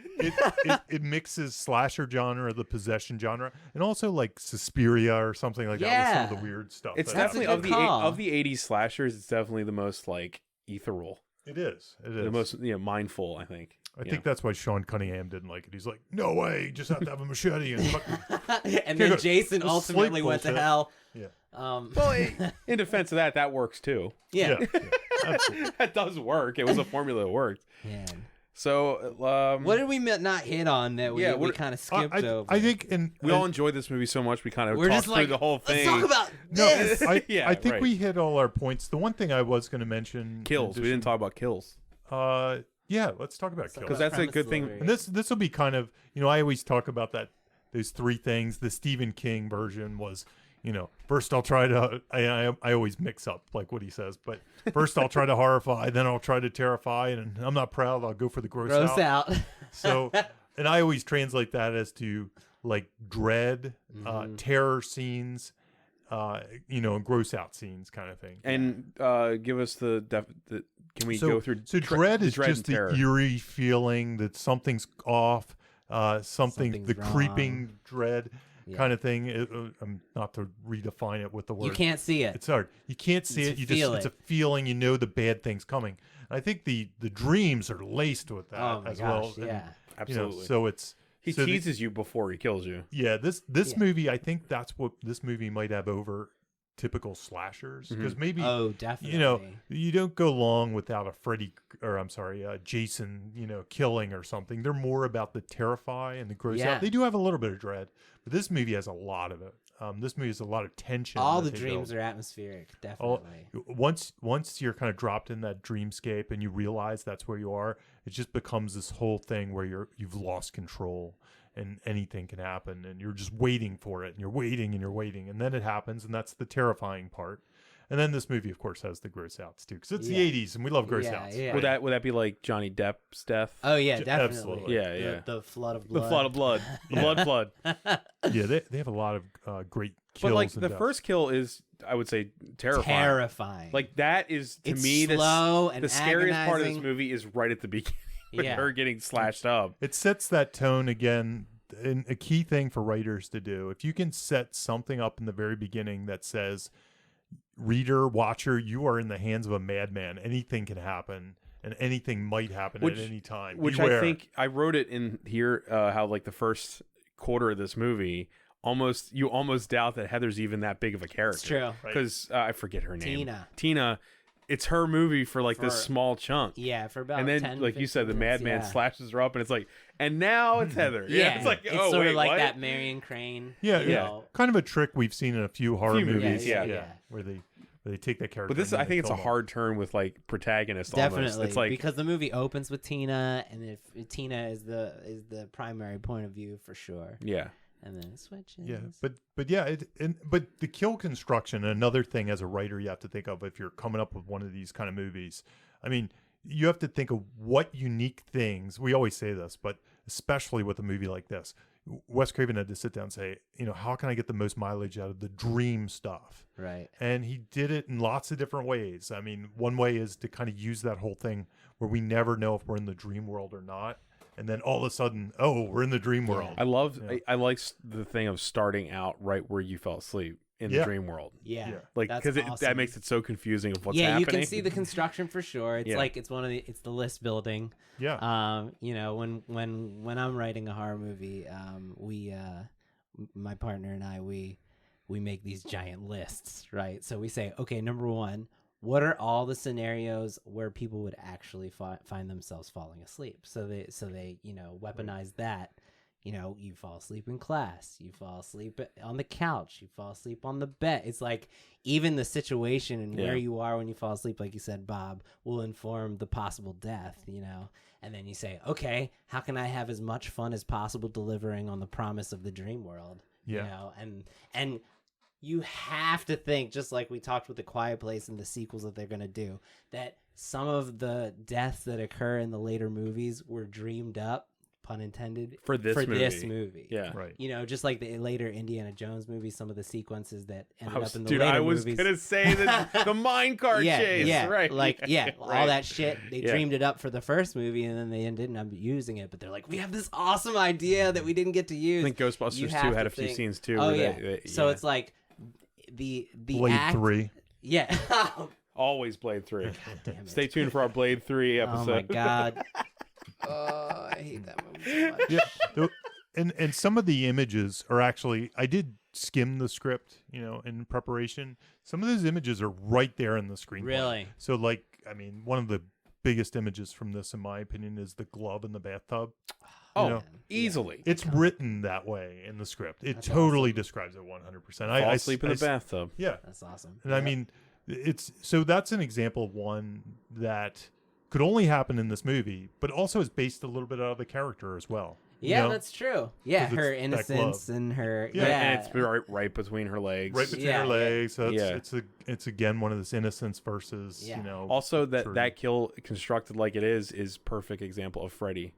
it mixes slasher genre, the possession genre, and also like Suspiria or something like that with some of the weird stuff. It's That's definitely call. of the 80s slashers. It's definitely the most like ethereal. It is. The most mindful, I think. I think that's why Sean Cunningham didn't like it. He's like, no way, you just have to have a machete. And then Jason ultimately went to hell. Yeah. Well, in defense of that works too. Yeah. Absolutely. That does work. It was a formula that worked. Man. So, what did we not hit on that we kind of skipped over? I think, we all enjoyed this movie so much we kind of we're talked just like, through the whole thing. Let's talk about this. I think we hit all our points. The one thing I was going to mention, kills. We didn't talk about kills. Yeah, let's talk about kills, because that's a good thing. And this will be kind of, I always talk about that. Those three things. The Stephen King version was, first I'll try to. I always mix up like what he says, but first I'll try to horrify, then I'll try to terrify, and I'm not proud. I'll go for the gross out. So, and I always translate that as to like dread, terror scenes, and gross out scenes kind of thing. And give us the can we go through? So dread is dread just and the terror. eerie feeling that something's off, Something's the wrong. creeping dread Yeah. kind of thing. Not to redefine it with the word. You can't see it. It's hard. You can't see You it. You feel just it's it. a feeling. You know the bad thing's coming. And I think the dreams are laced with that Oh my as gosh, well. yeah. Absolutely. So it's He so the- teases you before he kills you. yeah, this Yeah. movie, I think that's what this movie might have over typical slashers, because maybe Oh, definitely. you don't go long without a Jason, killing or something. They're more about the terrify and the gross Yeah. out. They do have a little bit of dread, but this movie has a lot of it. This movie has a lot of tension. All that the they dreams build. are atmospheric, All- definitely. once you're kind of dropped in that dreamscape and you realize that's where you are, it just becomes this whole thing where you've lost control and anything can happen and you're just waiting for it and you're waiting and then it happens, and that's the terrifying part. And then this movie, of course, has the gross outs too, because it's the Yeah. 80s and we love gross Yeah, outs. yeah. Would that be like Johnny Depp's death? Oh yeah, definitely. Absolutely. Yeah, yeah. The flood of The blood. flood of blood. The blood flood. Yeah, they have a lot of great kills. But like and the deaths. first kill is, I would say, terrifying. Terrifying. Like that is to It's me slow and the scariest part of this agonizing. movie is right at the beginning with Yeah. her getting slashed up. It sets that tone again. And a key thing for writers to do, if you can set something up in the very beginning that says, reader, watcher, you are in the hands of a madman. Anything can happen, and anything might happen at any time. Which Beware. I think I wrote it in here, how like the first quarter of this movie, you almost doubt that Heather's even that big of a character. It's true. Because I forget her name. Tina. It's her movie for like this For- small chunk. Yeah, for about And then, 10, like you said, the 15 minutes, madman yeah. slashes her up, and it's like, and now it's Heather. Yeah, It's like, it's oh, sort wait, of like what? that Marion Crane. Yeah, you yeah. know. Kind of a trick we've seen in a few horror Few movies. movies, yeah. Where they take that character. But this, and I think it's a film them. hard turn with like protagonist. Definitely, almost. It's like because the movie opens with Tina, and if Tina is the primary point of view for sure, yeah. and then it switches. Yeah, but yeah, but the kill construction, another thing as a writer you have to think of if you're coming up with one of these kind of movies. I mean, you have to think of what unique things. We always say this, but especially with a movie like this, Wes Craven had to sit down and say, how can I get the most mileage out of the dream stuff? Right. And he did it in lots of different ways. I mean, one way is to kind of use that whole thing where we never know if we're in the dream world or not. And then all of a sudden, oh, we're in the dream world. I love. I like the thing of starting out right where you fell asleep in the dream world. Yeah. Yeah. Like That's because awesome. that makes it so confusing of what's yeah, happening. you can see the construction for sure. It's Yeah. like it's the list building. Yeah. When I'm writing a horror movie, my partner and I we make these giant lists, right? So we say, okay, number 1, what are all the scenarios where people would actually find themselves falling asleep? So they weaponize that. You fall asleep in class, you fall asleep on the couch, you fall asleep on the bed. It's like even the situation and where you are when you fall asleep, like you said, Bob, will inform the possible death, And then you say, okay, how can I have as much fun as possible delivering on the promise of the dream world? Yeah. And you have to think, just like we talked with The Quiet Place and the sequels that they're going to do, that some of the deaths that occur in the later movies were dreamed up, pun intended, for this movie. Yeah. Right. Just like the later Indiana Jones movies, some of the sequences that ended up in the Dude, later I was movies. gonna say that the minecart chase. Yeah, Right. like Right. all that shit. They dreamed it up for the first movie, and then they ended up using it. But they're like, we have this awesome idea that we didn't get to use. I think Ghostbusters 2 have had to a few think- scenes too. Oh where yeah. So it's like the Blade act. 3. Yeah. always Blade 3. Damn it. Stay tuned for our Blade 3 episode. Oh my god. Oh, I hate that movie so much. Yeah. And some of the images are actually, I did skim the script, in preparation. Some of those images are right there in the screenplay. Really? So one of the biggest images from this, in my opinion, is the glove in the bathtub. Oh, know, easily. It's written that way in the script. It That's totally describes it 100%. Fall asleep in the bathtub. Yeah. That's awesome. And I mean, that's an example of one that could only happen in this movie, but also is based a little bit out of the character as well. Yeah, that's true. Yeah, 'Cause her it's that innocence glove. and her Yeah. And it's right between her legs. Right between Yeah, her legs. So yeah. it's again one of this innocence versus Yeah. Also, true. that kill constructed like it is perfect example of Freddy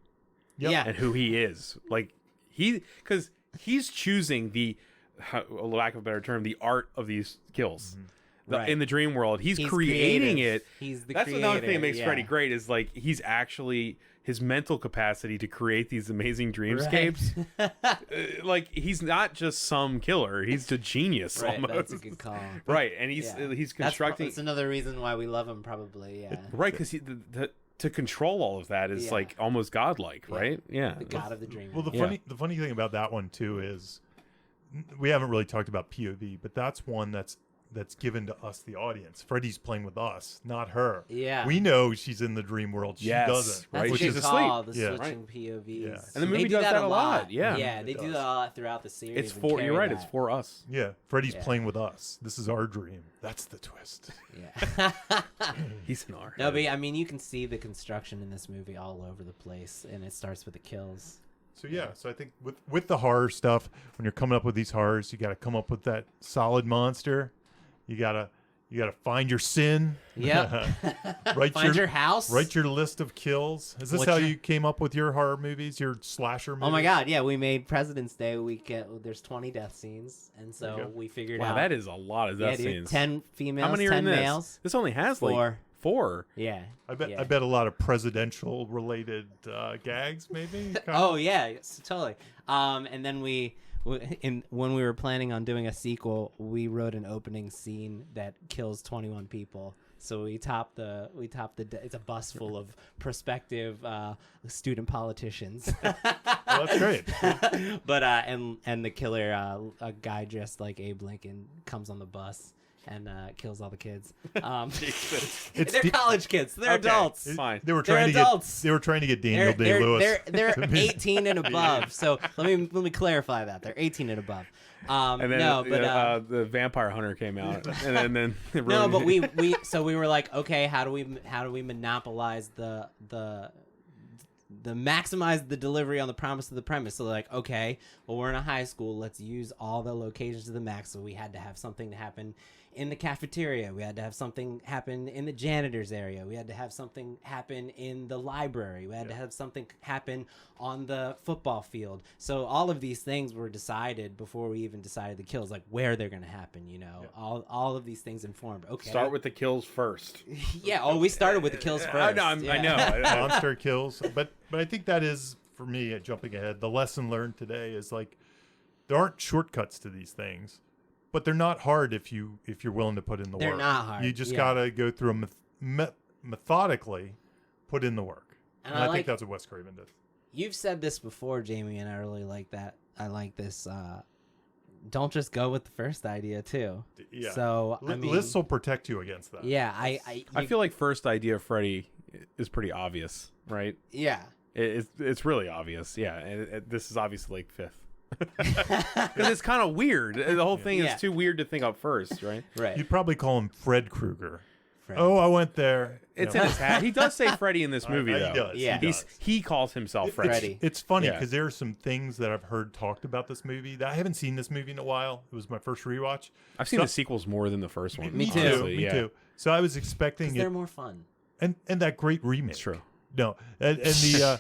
Yep. Yeah. and who he is. Like because he's choosing the lack of a better term, the art of these kills. Right. In the dream world, he's creating it. That's another thing that makes Freddy great is like he's actually his mental capacity to create these amazing dreamscapes. Like he's not just some killer; he's a genius almost. That's a good call. Right, and he's constructing. That's another reason why we love him, probably. Yeah. Right, because to control all of that is like almost godlike, right? Yeah, the god of the dream. Well, the funny thing about that one too is we haven't really talked about POV, but that's one that's given to us, the audience. Freddy's playing with us, not her. Yeah. We know she's in the dream world. She doesn't. That's right? she's asleep. The yeah. switching POVs. Yeah. And the movie does that a lot. Yeah. Yeah, they do that a lot throughout the series. It's for you're right. It's for us. Yeah. Freddy's playing with us. This is our dream. That's the twist. Yeah. He's an art. No, but I mean, you can see the construction in this movie all over the place, and it starts with the kills. So so I think with the horror stuff, when you're coming up with these horrors, you got to come up with that solid monster. You gotta find your sin. Yep. Find your house. Write your list of kills. Is this how you came up with your horror movies, your slasher movies? Oh my God, yeah. We made President's Day. There's 20 death scenes, and so we figured out. Wow, that is a lot of death scenes. 10 females, how many are 10 in this? males. This only has like 4. Yeah. I bet a lot of presidential related gags, maybe. Oh yeah, totally. And then when we were planning on doing a sequel, we wrote an opening scene that kills 21 people. So we topped the it's a bus full of prospective student politicians. Well, that's great. But and the killer, a guy dressed like Abe Lincoln, comes on the bus and kills all the kids. They're college kids. They're adults. Fine. They were trying to get Daniel Day-Lewis. They're 18 and above. So let me clarify that they're 18 and above. And then the vampire hunter came out, and then no, but we were like, okay, how do we monopolize the maximize the delivery on the promise of the premise? So like, okay, well, we're in a high school, let's use all the locations to the max. So we had to have something to happen in the cafeteria, we had to have something happen in the janitor's area, we had to have something happen in the library, we had to have something happen on the football field. So all of these things were decided before we even decided the kills, like where they're going to happen, all of these things informed. Okay, start with the kills first. We started with the kills first. I know. Monster kills, but I think that is, for me, jumping ahead, the lesson learned today is like there aren't shortcuts to these things, but they're not hard if you're willing to put in the work. They're not hard. You just gotta go through them methodically, put in the work, and I think that's what Wes Craven did. You've said this before, Jamie, and I really like that. I like this. Don't just go with the first idea too. Yeah. So I mean, lists will protect you against that. Yeah, I feel like first idea Freddy is pretty obvious, right? Yeah. It's really obvious. Yeah, and this is obviously like fifth. Because it's kind of weird. The whole thing is too weird to think up first, right? Right. You'd probably call him Fred Krueger. Oh, I went there. It's in his hat. He does say Freddy in this movie, though. He does. Yeah. He calls himself Freddy. It's funny because there are some things that I've heard talked about this movie that I haven't seen this movie in a while. It was my first rewatch. I've seen the sequels more than the first one. Me too. Honestly, me too. So I was expecting they're more fun. And that great remake. It's true. No, and the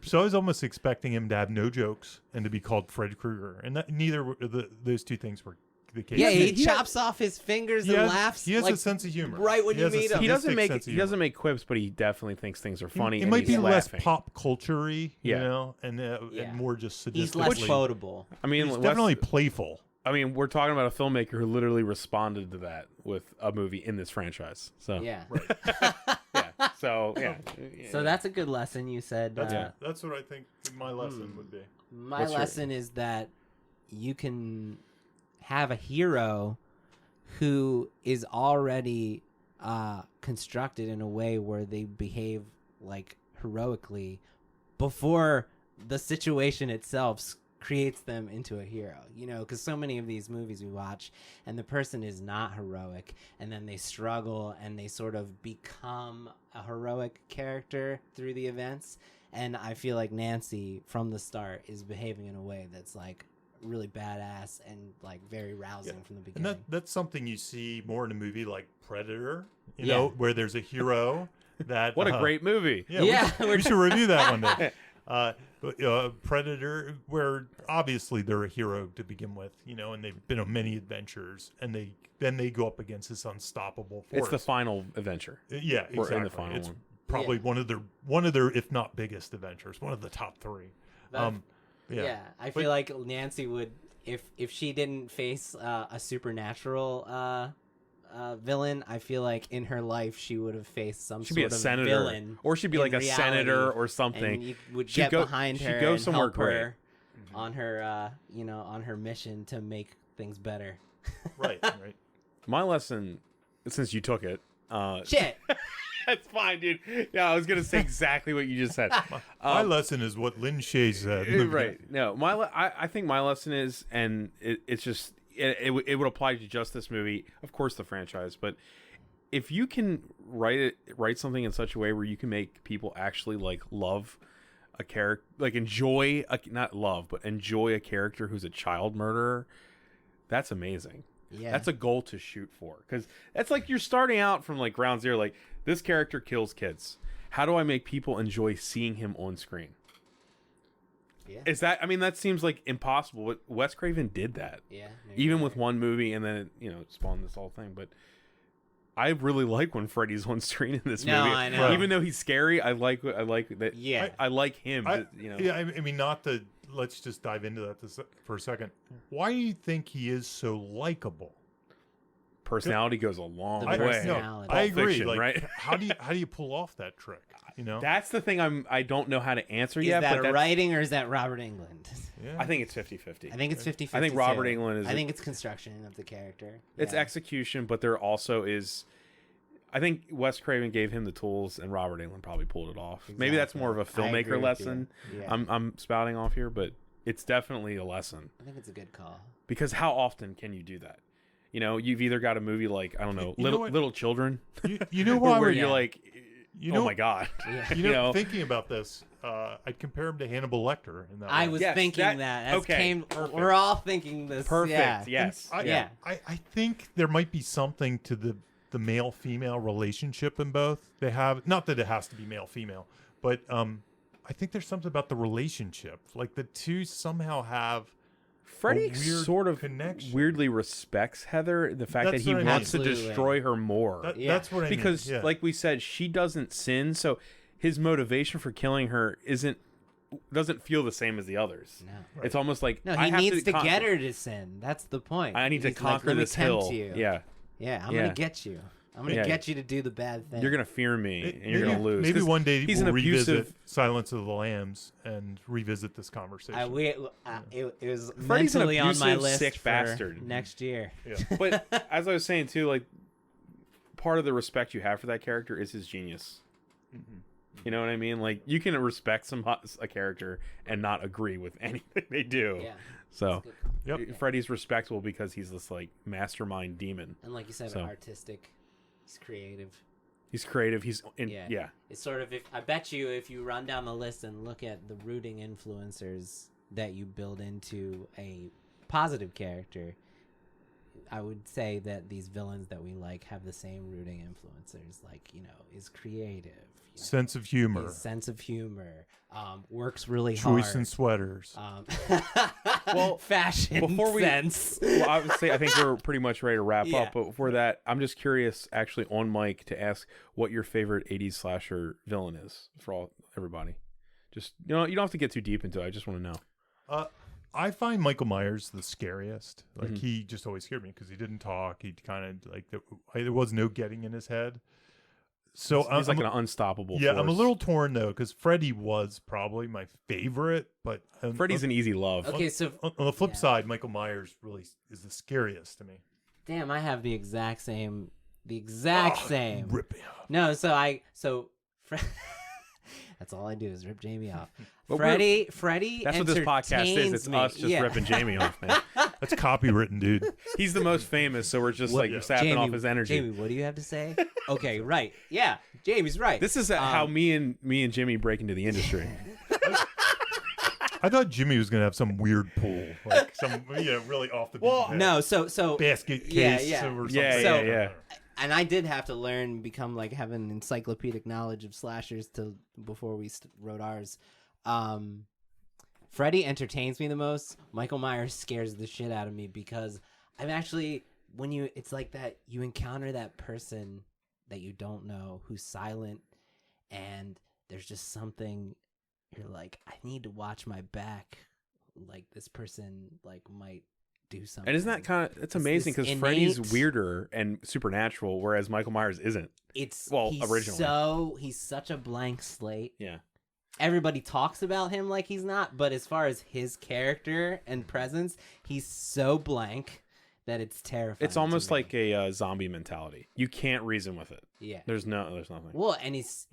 so I was almost expecting him to have no jokes and to be called Fred Krueger, and neither those two things were the case. Yeah, he chops off his fingers and laughs. He has a sense of humor. Right when you meet him. He doesn't make quips, but he definitely thinks things are funny. It might be less laughing. pop culture-y, and more just sadistically. He's less quotable. I mean, he's definitely playful. I mean, we're talking about a filmmaker who literally responded to that with a movie in this franchise. So yeah. So So that's a good lesson. You said. That's what I think my lesson would be. My lesson is that you can have a hero who is already constructed in a way where they behave like heroically before the situation itself creates them into a hero, because so many of these movies we watch and the person is not heroic, and then they struggle and they sort of become a heroic character through the events. And I feel like Nancy from the start is behaving in a way that's like really badass and like very rousing from the beginning. And that's something you see more in a movie like Predator, where there's a hero that what a great movie. We should review that one day. Predator, where obviously they're a hero to begin with, and they've been on many adventures, and they go up against this unstoppable force. It's the final adventure. Yeah, exactly. Or in the final it's one. probably one of their, if not biggest adventures, one of the top 3. Yeah, I feel like Nancy would, if she didn't face a supernatural villain, I feel like in her life she would have faced some She'd sort be a of senator, villain, or she'd be like a reality, senator or something. And you would She'd get go- behind she'd her go and somewhere help her great. on her, on her mission to make things better. Right. My lesson, since you took it, Shit. that's fine, dude. Yeah, I was gonna say exactly what you just said. My lesson is what Lin Shaye said. Right. No, I think my lesson is, and it's just it would apply to just this movie, of course, the franchise, but if you can write something in such a way where you can make people actually like love a character, like enjoy not love, but enjoy a character who's a child murderer, that's amazing. Yeah. That's a goal to shoot for, because that's like you're starting out from like ground zero. Like, this character kills kids. How do I make people enjoy seeing him on screen? Yeah. Is that? I mean, that seems like impossible. But Wes Craven did that. Yeah. Even with one movie, and then it spawned this whole thing. But I really like when Freddy's on screen in this movie. I know. Even though he's scary, I like that. Yeah. I like him. Yeah, I mean, not to. Let's just dive into that for a second. Why do you think he is so likable? Personality goes a long The way. personality. I agree. Fiction, like, right? how do you pull off that trick? That's the thing I don't know how to answer Is yet. that but writing or is that Robert England? Yeah. I think it's 50-50. I think it's 50-50. I think Robert too. Englund is. I think it's construction of the character. It's Yeah. execution, but there also is. I think Wes Craven gave him the tools, and Robert Englund probably pulled it off. Maybe that's more of a I agree filmmaker with lesson. you. Yeah. I'm spouting off here, but it's definitely a lesson, I think it's a good call. because how often can you do that? You've either got a movie like, I don't know, You know what? Little Children, You know why where we're you're like, You oh know- my god, Yeah. thinking about this, I'd compare him to Hannibal Lecter in that. I way. was Yes, thinking that- that. That's okay, We're all thinking this. perfect, Yeah. yes, I, Yeah. I think there might be something to the male female relationship in both. They have, not that it has to be male female, but I think there's something about the relationship. Like the two somehow have Freddy weird sort of connection. weirdly respects Heather. The fact That's that he what I mean. wants to Absolutely. destroy her more. Yeah. That's what I mean. Because Yeah. like we said, she doesn't sin, so his motivation for killing her doesn't feel the same as the others. No. It's almost like No, I he have needs to con- get her to sin. That's the point. I need to He's like, conquer "Let me this tempt hill. You. Yeah, Yeah, I'm Yeah. gonna get you. I'm gonna Yeah. get you to do the bad thing. you're gonna fear me, and you're Maybe- gonna lose. Maybe 'Cause one day he's we'll an abusive. revisit Silence of the Lambs and revisit this conversation. It was Freddy's an mentally on my abusive, list sick for bastard. next year. Yeah. But as I was saying too, like part of the respect you have for that character is his genius. You know what I mean? Like you can respect a character and not agree with anything they do. Yeah. So Yep. Freddy's respectable because he's this like mastermind demon. And like you said, So. artistic. He's creative. He's creative. He's Yeah. yeah. It's sort of I bet you if you run down the list and look at the rooting influencers that you build into a positive character, I would say that these villains that we like have the same rooting influencers. Like, is creative. Sense of humor. His sense of humor. Works really Choice hard. in sweaters. Well, fashion before we- sense. Well, I would say I think we're pretty much ready to wrap Yeah. up. But before that, I'm just curious, actually, on mic, to ask what your favorite '80s slasher villain is for everybody. Just you don't have to get too deep into it. I just want to know. I find Michael Myers the scariest. Like Mhm. he just always scared me because he didn't talk. He kind of like there was no getting in his head. So He's like an unstoppable. yeah, I'm a force. little torn though because Freddy was probably my favorite, but Freddy's an easy love. Okay, so on the flip yeah. side, Michael Myers really is the scariest to me. damn, I have the exact same. Same. Rip me off. No, that's all I do is rip Jamie off. But Freddie. That's what this podcast is. It's entertains me. us just Yeah. ripping Jamie off, man. That's copywritten, dude. He's the most famous, so we're just What- like sapping off his energy. Jamie, what do you have to say? Okay, right. Yeah, Jamie's right. This is how me and Jimmy break into the industry. I thought Jimmy was gonna have some weird pull, like some really off the beaten path. No, so basket Yeah, case yeah. or something. Yeah, So- yeah. and I did have to learn, become like having encyclopedic knowledge of slashers before we wrote ours. Freddy entertains me the most. Michael Myers scares the shit out of me because I'm actually it's like that you encounter that person that you don't know who's silent, and there's just something you're like, I need to watch my back. Like this person might do something. And isn't that kind of, it's amazing because Freddy's weirder and supernatural, whereas Michael Myers isn't. Originally. He's such a blank slate. Yeah. Everybody talks about him like he's not, but as far as his character and presence, he's so blank that it's terrifying. It's almost like a zombie mentality. You can't reason with it. Yeah. There's nothing. Well, and he's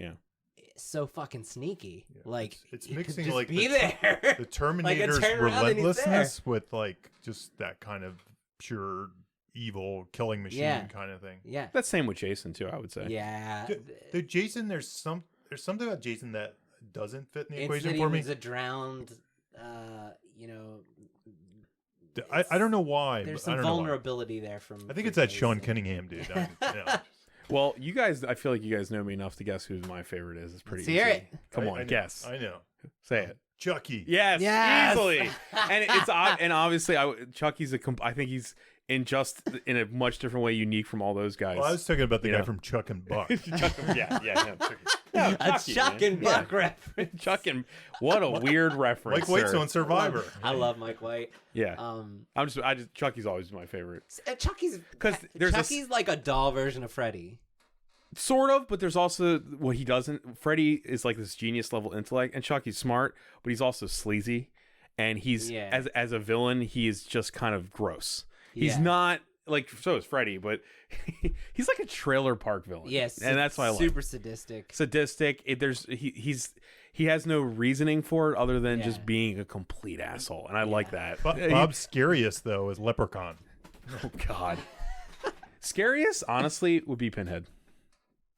so fucking sneaky. Yeah. Like it's mixing just like be there. The Terminator's relentlessness with just that kind of pure evil killing machine kind of thing. Yeah. That's same with Jason too, I would say. Yeah. The Jason, there's something about Jason that doesn't fit in the equation that for me. He's a drowned, I don't know why. There's some vulnerability there from. I think it's that Sean Cunningham dude. Well, you guys, I feel like you guys know me enough to guess who my favorite is. It's pretty easy. Hear it. Come on, guess. I know. Say it. Chucky. Yes, easily. And and obviously, Chucky's I think he's in a much different way, unique from all those guys. Well, I was talking about the guy from Chuck and Buck. That's Chuck and Buck reference. Chuck and what a weird reference. Mike White's on Survivor. I love Mike White. Yeah. Chucky's always my favorite. Chucky's like a doll version of Freddy. Sort of, but there's also what he doesn't. Freddy is like this genius level intellect, and Chucky's smart, but he's also sleazy, and he's as a villain, he is just kind of gross. He's not like, so is Freddy, but he's like a trailer park villain. Yes, and that's why I like. Super sadistic. He has no reasoning for it other than just being a complete asshole, and I like that. Bob's scariest though is Leprechaun. Oh God, scariest honestly would be Pinhead.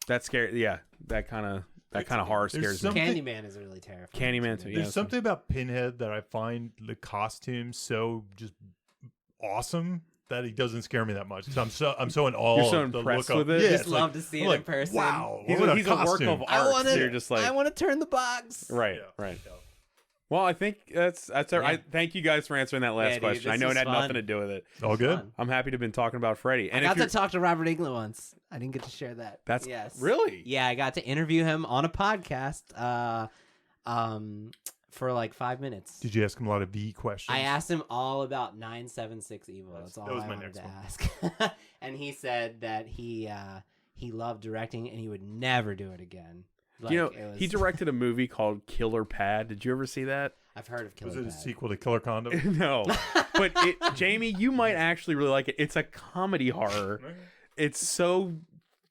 That's scary. Yeah, that kind of horror scares me. Candyman is really terrifying. Candyman too. There's something about Pinhead that I find the costume so just awesome that he doesn't scare me that much. So I'm so in awe. You're so of the impressed look with of, it. Just love to see it in person. Wow, he's a work of art. So you're just like, I want to turn the box. Right. Well, I think that's I thank you guys for answering that last question. I know it had nothing to do with it. All good. I'm happy to have been talking about Freddy. And I got to talk to Robert Englund once. I didn't get to share that. That's really? Yeah, I got to interview him on a podcast for like 5 minutes. Did you ask him a lot of V questions? I asked him all about 976 Evil. That's all I wanted to ask. And he said that he loved directing and he would never do it again. Like, he directed a movie called Killer Pad. Did you ever see that? I've heard of Killer Pad. Was it a sequel to Killer Condom? No. But Jamie, you might actually really like it. It's a comedy horror. It's so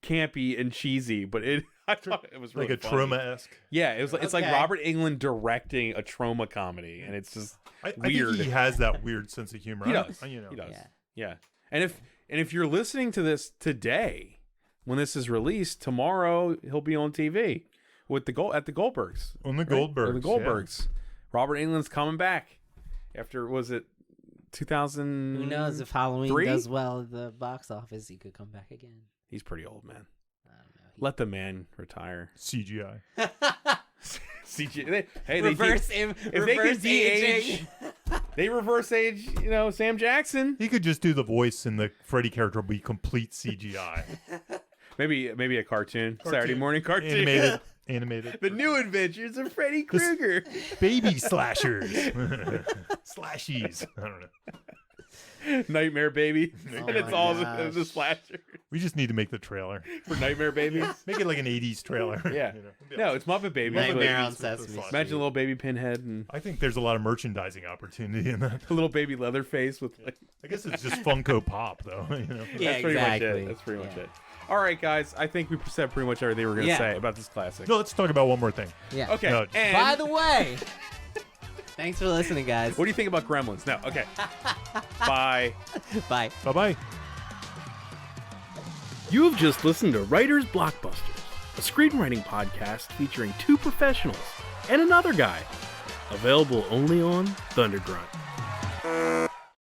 campy and cheesy, but I thought it was really like a funny. Trauma-esque. Yeah, it's like Robert Englund directing a trauma comedy, and it's just weird. I think he has that weird sense of humor. He does. He does. Yeah. And if you're listening to this today, when this is released, tomorrow he'll be on TV with the Goldbergs. On the Goldbergs. Or the Goldbergs. Yeah. Robert Englund's coming back after, was it 2000? Who knows, if Halloween does well at the box office, he could come back again. He's pretty old, man. I don't know. Let the man retire. CGI. CGI. If they can de-age, they reverse age, Sam Jackson. He could just do the voice and the Freddy character will be complete CGI. Maybe a cartoon. Saturday morning cartoon. Animated. The New Adventures of Freddy Krueger. Baby slashers. Slashies. I don't know. Nightmare Baby. Oh and it's all the slasher. We just need to make the trailer. For Nightmare Baby? Make it like an 80s trailer. Yeah. No, it's Muppet Baby. Nightmare on Sesame Street. Imagine a little baby Pinhead. And I think there's a lot of merchandising opportunity in that. A little baby Leatherface with like... I guess it's just Funko Pop, though. Yeah, That's pretty much it. All right, guys. I think we said pretty much everything we're going to say about this classic. No, let's talk about one more thing. Yeah. Okay. No, and by the way, thanks for listening, guys. What do you think about Gremlins? No. Okay. Bye. Bye. Bye-bye. You have just listened to Writer's Blockbusters, a screenwriting podcast featuring two professionals and another guy. Available only on Thundergrunt.